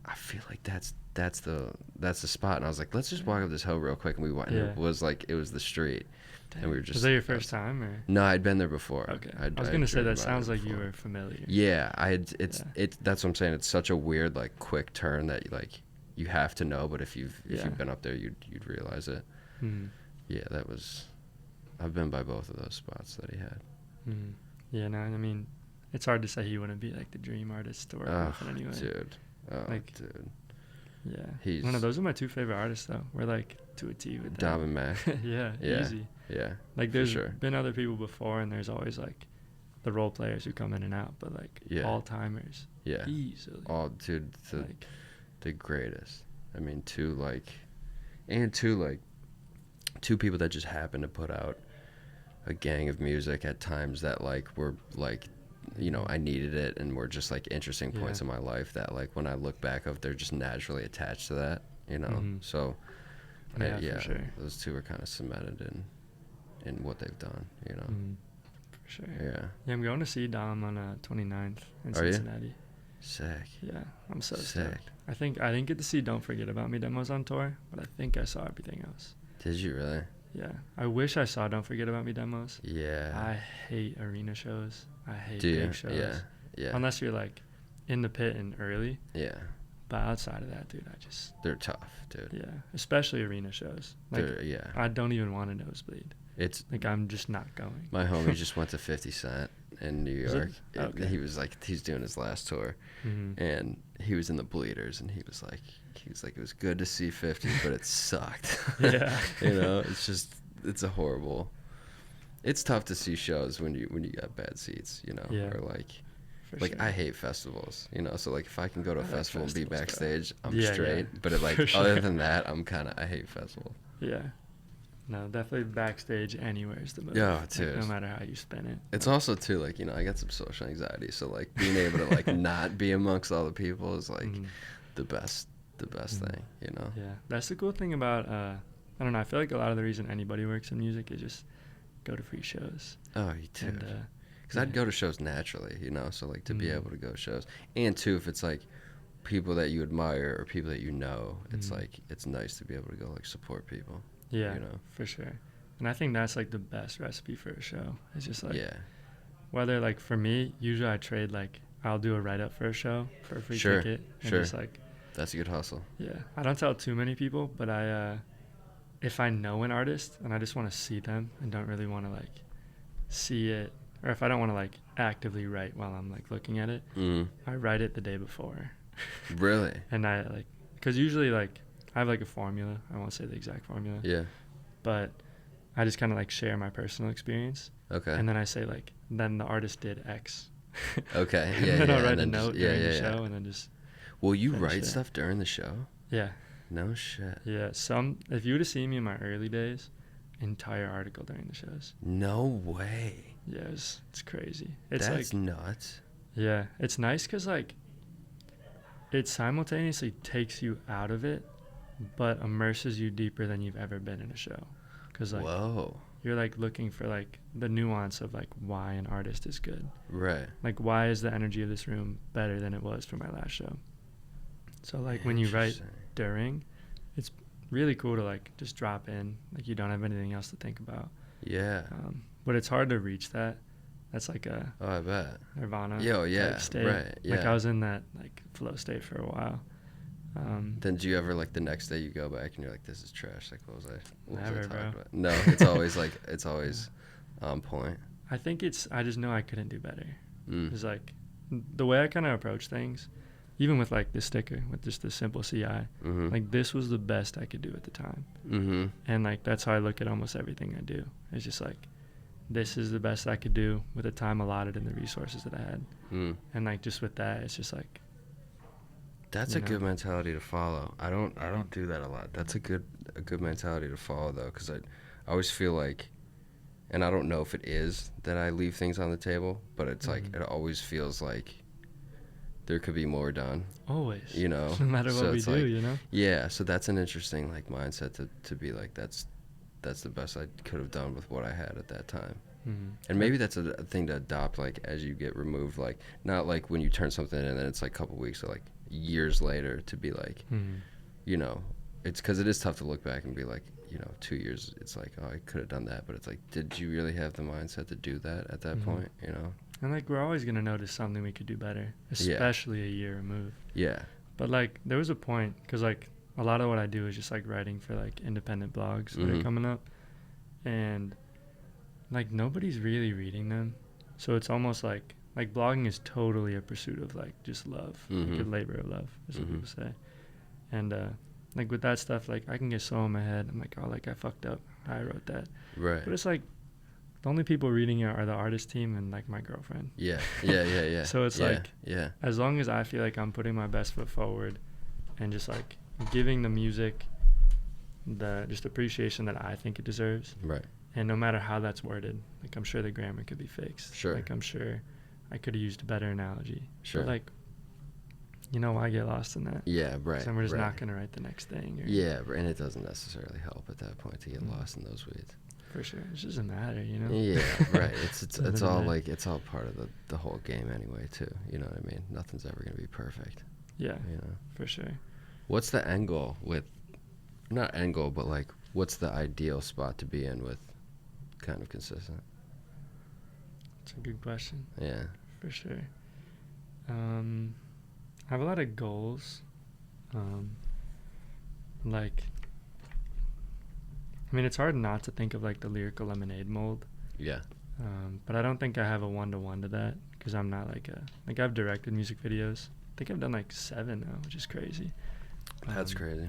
I feel like that's the spot. And I was like, let's just walk up this hill real quick. And we went. And it was the street. Damn. And we were just. Was that your first time or? No, I'd been there before. Okay. I was gonna say that sounds like you were familiar. Yeah, I had. It's that's what I'm saying. It's such a weird like quick turn that you have to know. But if you've been up there, you'd realize it. Yeah, that was. I've been by both of those spots that he had. Yeah, no, I mean, it's hard to say he wouldn't be like the dream artist to work with anyway. Dude. Oh, like, dude. Yeah. No, those are my two favorite artists, though. We're like to a T with that. Dom and Mac. yeah, easy. Yeah. Like, there's been other people before, and there's always like the role players who come in and out, but like all timers. Yeah. Easily. Oh, dude, the greatest. I mean, two people that just happen to put out a gang of music at times that like were like, I needed it and were just like interesting points in my life that like when I look back of, they're just naturally attached to that, So For sure. Those two are kind of cemented in what they've done, For sure. Yeah. Yeah, I'm going to see Dom on 29th in Are Cincinnati. You? Sick. Yeah, I'm so sick. Stoked. I think I didn't get to see Don't Forget About Me demos on tour, but I think I saw everything else. Did you really? Yeah. I wish I saw Don't Forget About Me demos. Yeah. I hate arena shows. I hate big shows. Yeah. Unless you're like in the pit and early. Yeah. But outside of that, dude, they're tough, dude. Yeah. Especially arena shows. Like, I don't even want to nosebleed. It's like I'm just not going. My homie just went to 50 Cent in New York. Okay. He was like, he's doing his last tour, and he was in the bleeders, and he was like, it was good to see 50, but it sucked. Yeah. It's a horrible. It's tough to see shows when you got bad seats, Yeah. or like. For sure. I hate festivals, so like if I can go to a festival and be backstage, I'm Yeah, straight. yeah. But other than that, I hate festivals. Yeah. No, definitely backstage anywhere is the move. Yeah, like, no matter how you spin it. It's also too like I got some social anxiety, so like being able to like not be amongst all the people is like the best thing, Yeah, that's the cool thing about I don't know. I feel like a lot of the reason anybody works in music is just go to free shows. Oh, you too. Because I'd go to shows naturally, so like to be able to go to shows, and too if it's like people that you admire or people that it's like it's nice to be able to go like support people. Yeah, for sure. And I think that's like the best recipe for a show. It's just like whether like for me, usually I trade like I'll do a write up for a show for a free ticket. And just like that's a good hustle. Yeah, I don't tell too many people, but I if I know an artist and I just want to see them and don't really want to like see it, or if I don't want to like actively write while I'm like looking at it, I write it the day before. Really? And I like, because usually like I have like a formula. I won't say the exact formula. Yeah. But I just kind of like share my personal experience. Okay. And then I say like, then the artist did X. Okay. And then I'll write a note during the show and then just. Will you write stuff during the show? Yeah. No shit. Yeah. If you would have seen me in my early days, entire article during the shows. No way. Yeah, it's crazy. It's That's like, nuts. Yeah, it's nice because like it simultaneously takes you out of it, but immerses you deeper than you've ever been in a show. Because like Whoa. you're like looking for like the nuance of like why an artist is good. Right. Like why is the energy of this room better than it was for my last show? So like when you write during, it's really cool to like just drop in. Like you don't have anything else to think about. Yeah. But it's hard to reach that. That's like a Oh, I bet. nirvana type state. Right. Yeah. Like I was in that like flow state for a while. Then do you ever like the next day you go back and you're like, this is trash? Like what was I Never, talking bro. about? No, it's always like it's always on point. I think I just know I couldn't do better. Mm. It's like the way I kind of approach things, even with like the sticker, with just the simple CI, Mm-hmm. like this was the best I could do at the time. Mm-hmm. And like that's how I look at almost everything I do. It's just like this is the best I could do with the time allotted and the resources that I had. Mm. And like just with that, it's just like That's a good mentality to follow. I don't do that a lot. That's a good mentality to follow though, because I always feel like, and I don't know if it is that I leave things on the table, but it's like it always feels like there could be more done. always, You know, no matter what so we it's do, like, you know. Yeah, so that's an interesting like mindset to be like that's the best I could have done with what I had at that time. Mm-hmm. And maybe that's a thing to adopt like as you get removed, like not like when you turn something in and then it's like a couple weeks or like years later to be like, you know, it's because it is tough to look back and be like, you know, 2 years, it's like, oh, I could have done that. But it's like, did you really have the mindset to do that at that point, you know? And like we're always going to notice something we could do better, especially a year removed. Yeah. But like there was a point, because like a lot of what I do is just like writing for like independent blogs that are coming up. And like nobody's really reading them. So it's almost like blogging is totally a pursuit of like just love, like a labor of love, is what people say. And like with that stuff, like I can get so in my head. I'm like, oh, like I fucked up. I wrote that. Right. But it's like the only people reading it are the artist team and like my girlfriend. Yeah. So it's like, as long as I feel like I'm putting my best foot forward and just like giving the music the just appreciation that I think it deserves. Right. And no matter how that's worded, like I'm sure the grammar could be fixed. Sure. Like I'm sure I could have used a better analogy. Sure. But like, you know, why get lost in that? Yeah, right. So we're just not going to write the next thing. Or yeah, and it doesn't necessarily help at that point to get lost in those weeds. For sure. It doesn't matter, you know? Yeah, right. It's all like, it's all part of the whole game anyway, too. You know what I mean? Nothing's ever going to be perfect. Yeah, you know? For sure. What's the end goal with, not end goal, but like, what's the ideal spot to be in with kind of consistent? That's a good question. Yeah. For sure. I have a lot of goals. Like, I mean, it's hard not to think of like the Lyrical Lemonade mold. Yeah. But I don't think I have a one-to-one to that, because I'm not like I've directed music videos. I think I've done like 7 now, which is crazy. That's crazy.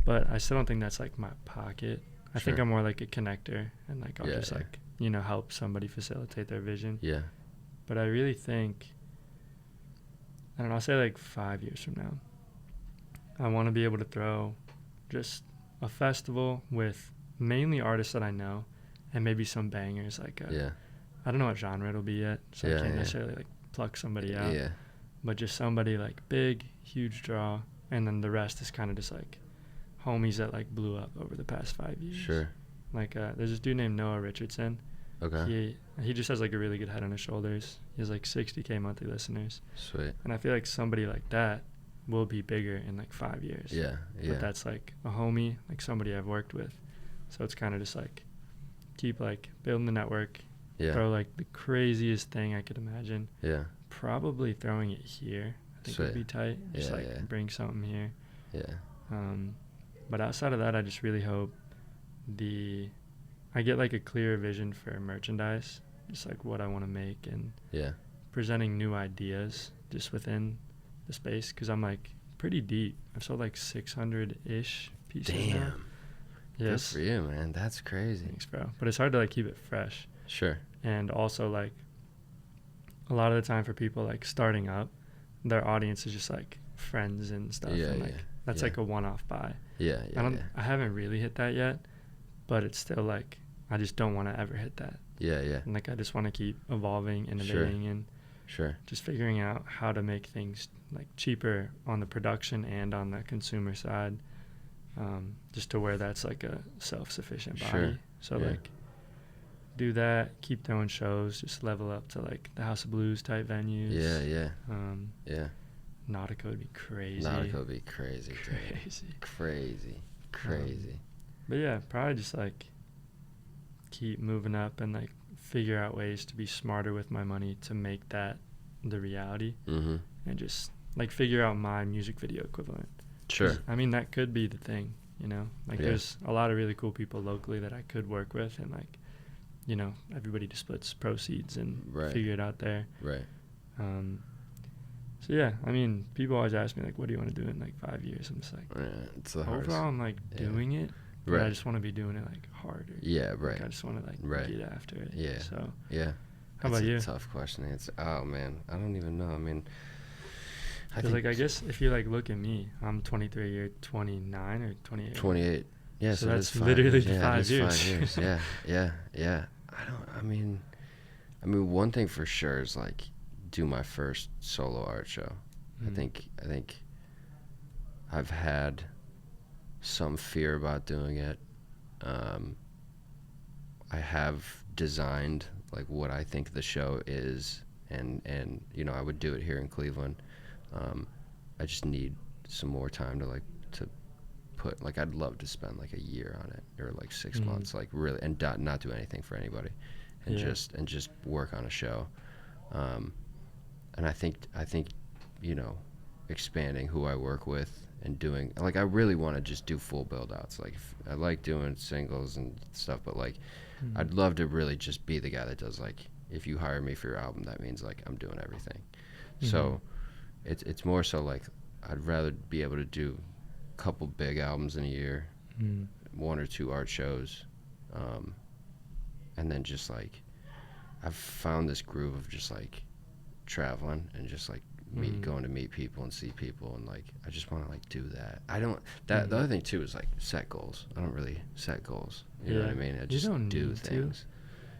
But I still don't think that's like my pocket. I think Sure. I'm more like a connector, and like I'll just yeah. like, you know, help somebody facilitate their vision. Yeah. But I really think, I don't know, I'll say like 5 years from now, I want to be able to throw just a festival with mainly artists that I know, and maybe some bangers. Like, I don't know what genre it'll be yet, so I can't necessarily like pluck somebody out. Yeah. But just somebody like big, huge draw, and then the rest is kind of just like homies that like blew up over the past 5 years. Sure. Like, there's this dude named Noah Richardson. Okay. He just has like a really good head on his shoulders. He has like 60K monthly listeners. Sweet. And I feel like somebody like that will be bigger in like 5 years. Yeah. But that's like a homie, like somebody I've worked with. So it's kind of just like keep like building the network. Yeah. Throw like the craziest thing I could imagine. Yeah. Probably throwing it here. I think would be tight. Just bring something here. Yeah. But outside of that, I just really hope I get like a clear vision for merchandise, just like what I want to make, and presenting new ideas just within the space, because I'm like pretty deep. I've sold like 600-ish pieces. Damn. Now. Yes. Good for you, man. That's crazy. Thanks, bro. But it's hard to like keep it fresh. Sure. And also like a lot of the time for people like starting up, their audience is just like friends and stuff. Yeah, and like that's like a one-off buy. Yeah, I haven't really hit that yet, but it's still like I just don't want to ever hit that. Yeah. And like I just want to keep evolving, innovating, and Sure. Just figuring out how to make things like cheaper on the production and on the consumer side, just to where that's like a self-sufficient body. Sure. So Yeah. like do that, keep throwing shows, just level up to like the House of Blues type venues. Yeah. Yeah. Nautica would be crazy. Nautica would be crazy. Crazy. But yeah, probably just like keep moving up and like figure out ways to be smarter with my money to make that the reality. Mm-hmm. And just like figure out my music video equivalent. Sure. I mean, that could be the thing, you know, like there's a lot of really cool people locally that I could work with, and like, you know, everybody just splits proceeds and figure it out there. Right. So yeah, I mean, people always ask me like, what do you want to do in like 5 years? I'm just like, it's the hardest. overall I'm like doing it, but I just want to be doing it like harder. Yeah, right. Like, I just want to like get after it. Yeah. So yeah. How about you? That's a tough question to answer. Oh man, I don't even know. I mean, I guess if you like look at me, I'm 23, you're 29 or 28. 28. Yeah, so that's literally 5 years. 5 years. Yeah. I mean, one thing for sure is like do my first solo art show. I think I've had some fear about doing it. I have designed like what I think the show is, and you know, I would do it here in Cleveland. I just need some more time to put, like, I'd love to spend like a year on it, or like 6 months, like really, and not do anything for anybody, and just work on a show. And I think you know, expanding who I work with and doing, like, I really want to just do full build outs. Like, I like doing singles and stuff, but like I'd love to really just be the guy that does, like, if you hire me for your album, that means like I'm doing everything. So it's more so like I'd rather be able to do a couple big albums in a year, 1 or 2 art shows, and then just like I've found this groove of just like traveling and just like going to meet people and see people, and like I just want to like do that. I don't the other thing too is like set goals. I don't really set goals. You know what I mean? I just do things.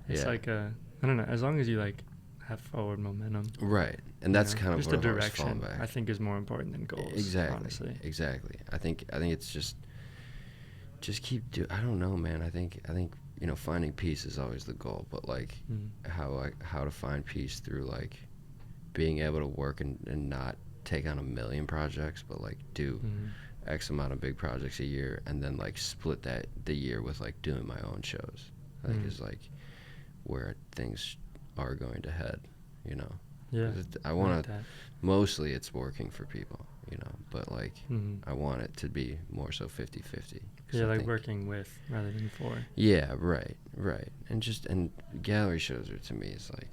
It's like I don't know, as long as you like have forward momentum. Right. And that's kind of just what the I'm always direction falling back. I think is more important than goals. Exactly. Honestly. Exactly. I think it's just keep I don't know, man. I think you know, finding peace is always the goal, but like how to find peace through like being able to work and not take on 1 million projects, but like do X amount of big projects a year, and then like split the year with like doing my own shows. I think is like where things are going to head, you know. Yeah. I want to mostly it's working for people, you know, but like I want it to be more so 50-50. Yeah, like working with rather than for. Yeah, right. And gallery shows are, to me, is like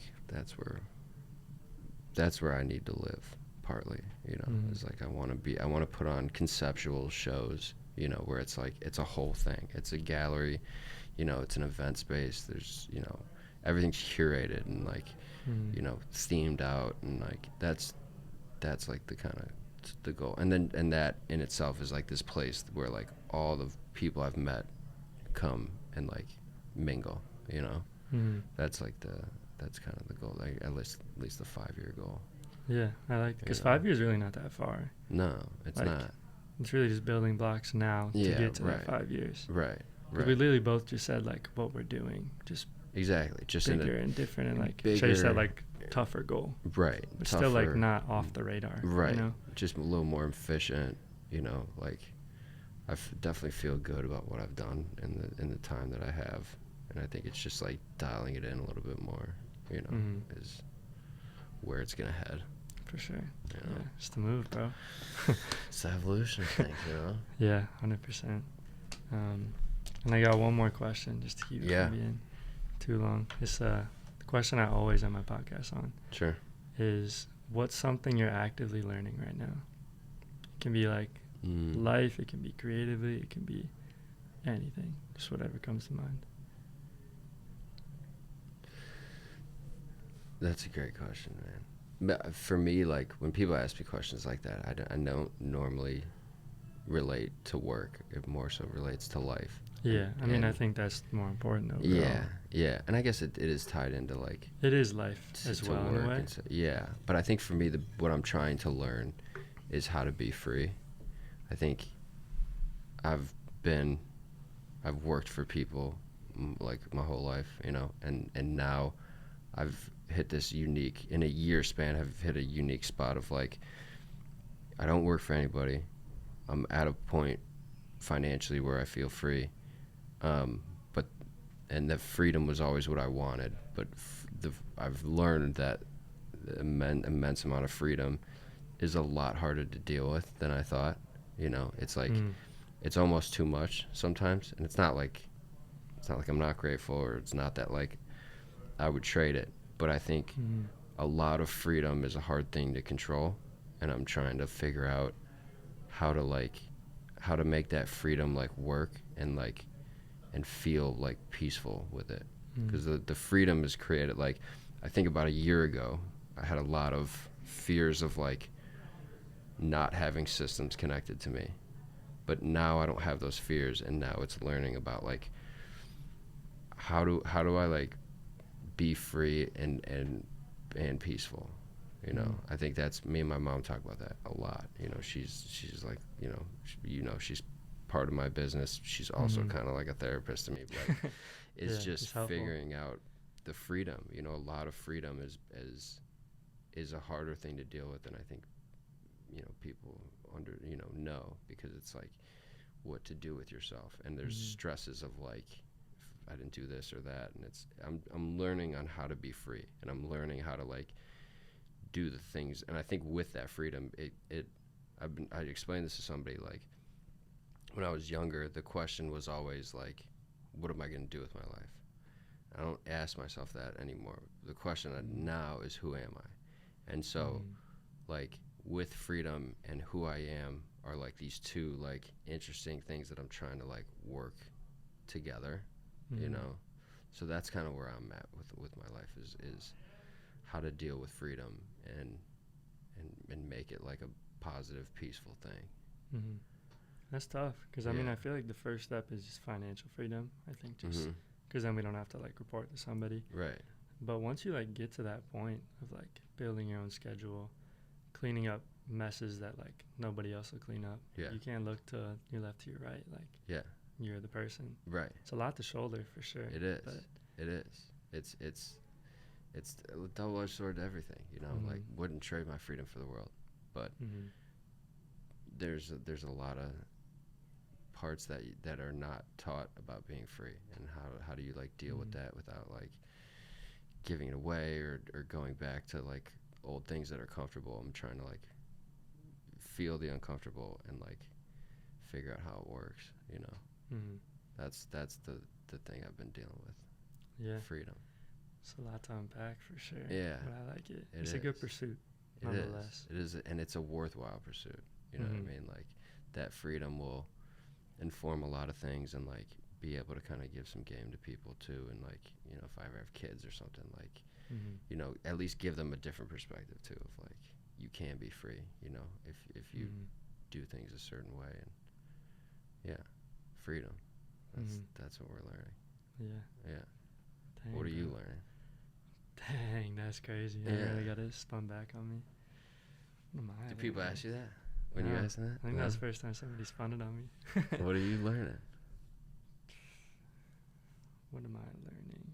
that's where I need to live, partly, you know. It's like I want to put on conceptual shows, you know, where it's like it's a whole thing. It's a gallery, you know, it's an event space. There's, you know, everything's curated and like you know, themed out, and like that's like the kind of the goal. And that in itself is like this place where like all the people I've met come and like mingle, you know. That's kind of the goal, like at least the 5-year goal. Yeah, I like, because 5 years is really not that far. No, it's like, not. It's really just building blocks now to get to that 5 years. Right. Because we literally both just said like what we're doing, just exactly, just bigger and different, and like Shay said like tougher goal. Right. But still like not off the radar. Right. You know? Just a little more efficient, you know, like I definitely feel good about what I've done in the time that I have, and I think it's just like dialing it in a little bit more, you know, is where it's gonna head. For sure. You know? Yeah, just the move, bro. It's the evolution thing, you know. Yeah, 100%. And I got one more question just to keep it from being too long. It's the question I always end my podcast on. Sure. Is what's something you're actively learning right now? It can be like life, it can be creatively, it can be anything, just whatever comes to mind. That's a great question, man. But for me, like when people ask me questions like that, I don't normally relate to work. It more so relates to life. Yeah, I mean, I think that's more important overall. Yeah, and I guess it is tied into like It is life as to well in a work way. and so, yeah. But I think for me, what I'm trying to learn is how to be free. I think I've been I've worked for people like my whole life, you know, and now I've hit this unique in a year span. I've hit a unique spot of like I don't work for anybody. I'm at a point financially where I feel free, but and that freedom was always what I wanted. But I've learned that the immense amount of freedom is a lot harder to deal with than I thought. You know, it's like it's almost too much sometimes, and it's not like I'm not grateful, or it's not that like I would trade it. But I think a lot of freedom is a hard thing to control, and I'm trying to figure out how to make that freedom like work and like and feel like peaceful with it, because the freedom is created. Like I think about a year ago, I had a lot of fears of like not having systems connected to me, but now I don't have those fears, and now it's learning about like how do I like be free and peaceful. You know, I think that's me and my mom talk about that a lot. You know, she's like, you know, she's part of my business. She's also kind of like a therapist to me. But it's just figuring out the freedom. You know, a lot of freedom is a harder thing to deal with than I think, you know, people know, because it's like what to do with yourself, and there's stresses of like I didn't do this or that, and it's I'm learning on how to be free, and I'm learning how to like do the things. And I think with that freedom, I explained this to somebody, like when I was younger, the question was always like, what am I going to do with my life? I don't ask myself that anymore. The question now is, who am I? And so like with freedom and who I am are like these two like interesting things that I'm trying to like work together, you know. So that's kind of where I'm at with my life is how to deal with freedom and make it like a positive, peaceful thing. That's tough, because I mean, I feel like the first step is just financial freedom. I think just because then we don't have to like report to somebody. Right. But once you like get to that point of like building your own schedule, cleaning up messes that like nobody else will clean up. Yeah. You can't look to your left, to your right. Like you're the person. Right. It's a lot to shoulder for sure. It is. It is. It's a double-edged sword to everything, you know. Like wouldn't trade my freedom for the world, but there's a lot of parts that are not taught about being free, and how do you like deal with that without like giving it away or going back to like old things that are comfortable. I'm trying to like feel the uncomfortable and like figure out how it works, you know. That's the thing I've been dealing with. Yeah. Freedom. It's a lot to unpack for sure. Yeah. But I like it. It's a good pursuit, nonetheless. It is, and it's a worthwhile pursuit. You know what I mean? Like that freedom will inform a lot of things, and like be able to kind of give some game to people too. And like, you know, if I ever have kids or something, like, you know, at least give them a different perspective too of like, you can be free, you know, if you do things a certain way. And freedom. That's what we're learning. Yeah. Dang, what are you learning? Dang, that's crazy. I really got it spun back on me. What am I? Do people ask you that when you ask that? I think that's the first time somebody spun it on me. What are you learning? What am I learning?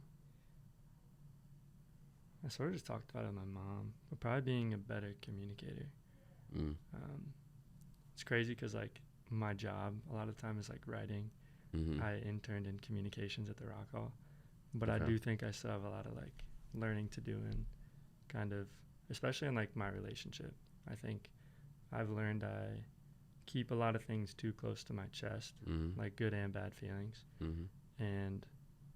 I sort of just talked about it with my mom, but probably being a better communicator. It's crazy because like my job a lot of time is like writing. I interned in communications at the Rock Hall, but I do think I still have a lot of like learning to do, and kind of especially in like my relationship. I think I've learned I keep a lot of things too close to my chest, like good and bad feelings, and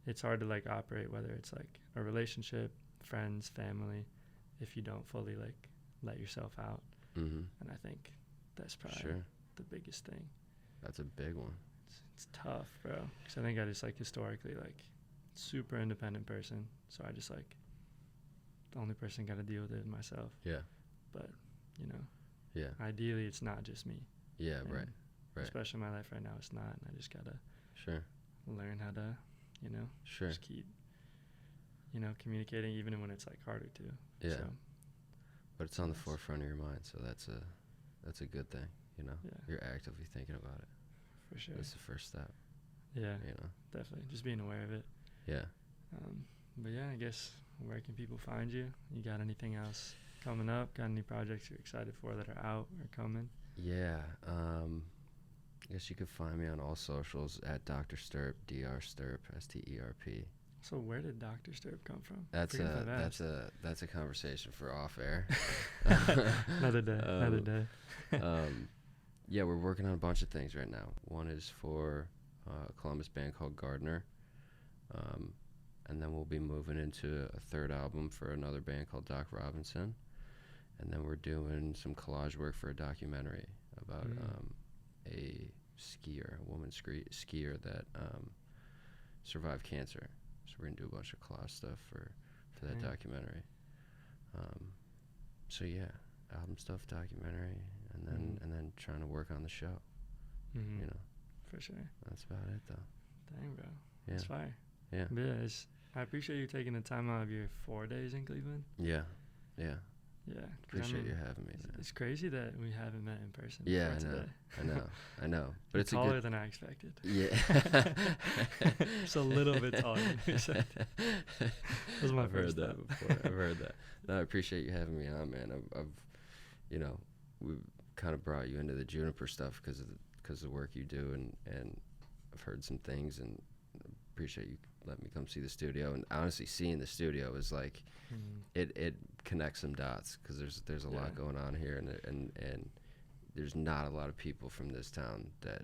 it's hard to like operate, whether it's like a relationship, friends, family, if you don't fully like let yourself out. And I think that's probably the biggest thing. That's a big one. It's tough, bro, because I think I just like historically like super independent person, so I just like the only person got to deal with it myself. But you know, ideally it's not just me. Right. Especially in my life right now, it's not, and I just gotta learn how to, you know, just keep you know, communicating even when it's like harder to. Yeah. So, But it's on the Nice. forefront of your mind, so that's a good thing, you know. Yeah. You're actively thinking about it. for sure. That's the first step, Yeah, you know. definitely. Just being aware of it. Yeah. But yeah, I guess where can people find you? You got anything else coming up? Got any projects you're excited for that are out or coming? Yeah. I guess you could find me on all socials at Dr. Sterp, Dr. Sterp, Sterp. So where did Dr. Sterp come from? That's Forget if I've asked. a conversation for off air. Another day. Another day. Yeah, we're working on a bunch of things right now. One is for a Columbus band called Gardner, and then we'll be moving into a third album for another band called Doc Robinson, and then we're doing some collage work for a documentary about a woman skier that survived cancer. So we're gonna do a bunch of collage stuff for that documentary. So yeah, album stuff, documentary, and then trying to work on the show. You know, For sure. that's about it though. Dang, bro. Yeah. That's fire. Yeah. But yeah, I appreciate you taking the time out of your 4 days in Cleveland. Yeah. Yeah. Yeah. 'Cause Appreciate you having me, man. It's crazy that we haven't met in person. Yeah, before I today. know. I know. But You're it's taller a good. than I expected. Yeah. Just a little bit taller than I expected. That was my I've first heard that thought. before. I've heard that. No, I appreciate you having me on, man. I've you know, we've kind of brought you into the Juniper stuff because of the work you do, and I've heard some things, and appreciate you letting me come see the studio. And honestly, seeing the studio is like, it connects some dots because there's a lot going on here, and there's not a lot of people from this town that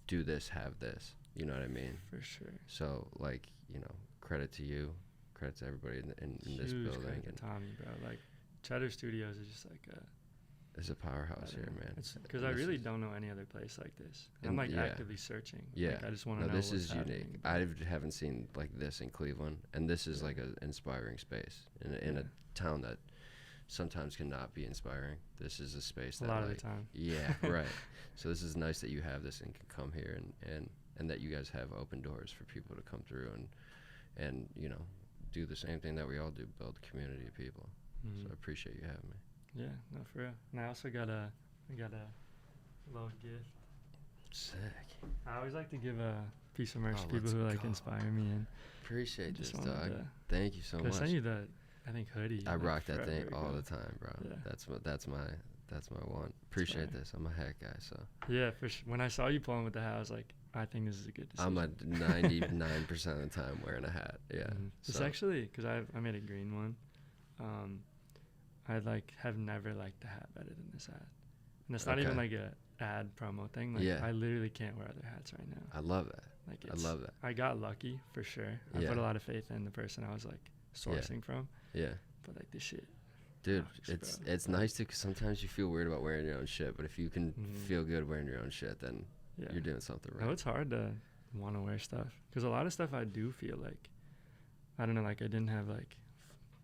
do this, have this. You know what I mean? For sure. So like, you know, credit to you, credit to everybody in this Huge building. credit And to Tommy, bro. Like, Cheddar Studios is just like a. there's a powerhouse here, man. Because I really don't know any other place like this. I'm And like yeah. actively searching. Yeah. Like, I just want to No, know this what's is happening. unique. I haven't seen like this in Cleveland, and this is like an inspiring space in a town that sometimes cannot be inspiring. This is a space A that lot of like, the time. yeah, right. So this is nice that you have this and can come here and that you guys have open doors for people to come through and you know, do the same thing that we all do, build a community of people. So I appreciate you having me. Yeah, no, for real. And I also got a little gift. Sick. I always like to give a piece of merch to Oh, people let's who like go. inspire me. And Appreciate just this, wanted dog. to- Thank you so I much. sent you the, I think, hoodie. I like, rock that thing forever all ago. the time, bro. Yeah. That's my one. Appreciate fire. this. I'm a hat guy, so Yeah, for sure. When I saw you pulling with the hat, I was like, I think this is a good decision. I'm a 99% of the time wearing a hat. Yeah. It's So, actually because I made a green one. I like have never liked the hat better than this hat, and it's not even Okay. like a ad promo thing. Like, Yeah. I literally can't wear other hats right now. I love that. Like, I love that. I got lucky for sure. I Yeah. put a lot of faith in the person I was like sourcing from, Yeah. but like this shit. Dude, Sucks, bro. it's nice to, cause sometimes you feel weird about wearing your own shit, but if you can feel good wearing your own shit, then Yeah. you're doing something No, right. it's hard to want to wear stuff because a lot of stuff I do feel like, I don't know, like I didn't have like,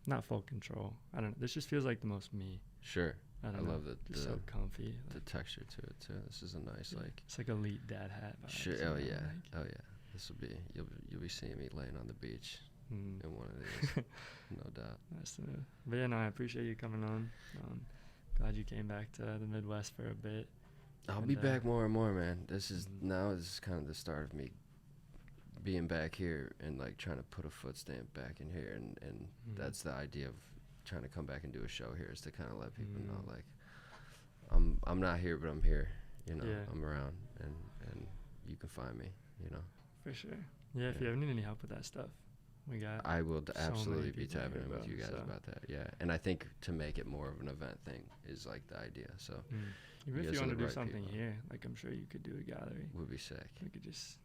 not full control. I don't know. This just feels like the most me. Sure. I I don't know. love Just so comfy. the Like, texture to it too. This is a nice like. it's like elite dad hat. Vibes, Sure. you Oh know, yeah. like, Oh yeah. This will be you'll be seeing me laying on the beach mm. in one of these, no doubt. Nice to know. But yeah, no, I appreciate you coming on. Glad you came back to the Midwest for a bit. I'll And, be back more and more, man. This is Mhm. this is kind of the start of me being back here and like trying to put a foot stamp back in here, and Mhm. that's the idea of trying to come back and do a show here, is to kind of let people know Mm. like I'm not here, but I'm here. You know, Yeah. I'm around, and you can find me. You know, For sure. Yeah, if Yeah. you ever need any help with that stuff, we got. I will so many absolutely be people tapping here, in with bro, you guys so. about that. Yeah, and I think to make it more of an event thing is like the idea. So Even You if guys you are want to the do right something people. here, like I'm sure you could do a gallery. would be sick. We could just,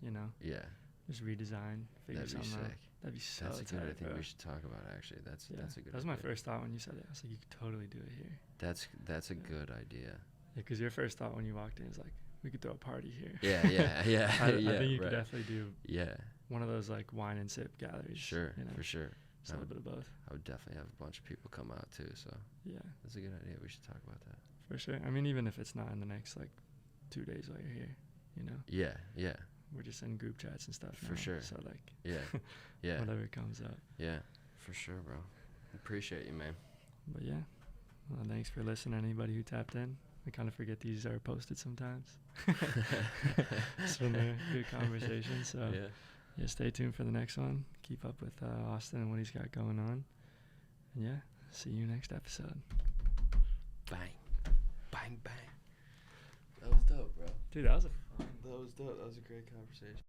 you know, Yeah, just redesign, figure that'd be something out. sick. That'd be so That's a good. I tight, think bro. we should talk about it, actually. That's Yeah, that's a good. that was my idea. first thought when you said it. I was like, you could totally do it here. That's a Yeah. good idea. Yeah, because your first thought when you walked in is like, we could throw a party here. Yeah, yeah, yeah. I yeah, think you right. could definitely do Yeah, one of those like wine and sip galleries. sure, you know, for sure. just a little bit of both. I would definitely have a bunch of people come out too. So Yeah, that's a good idea. We should talk about that. for sure. I mean, even if it's not in the next like 2 days while you're here, you know, Yeah, yeah. we're just in group chats and stuff For now, sure. so like Yeah. whatever comes up. Yeah, for sure, bro. Appreciate you, man. But yeah, well, thanks for listening, anybody who tapped in. I kind of forget these are posted sometimes. It's been a good conversation. So yeah, stay tuned for the next one. Keep up with Austin and what he's got going on. And yeah, see you next episode. Bang. Bang, bang. That was dope, bro. Dude, that was dope. That was a great conversation.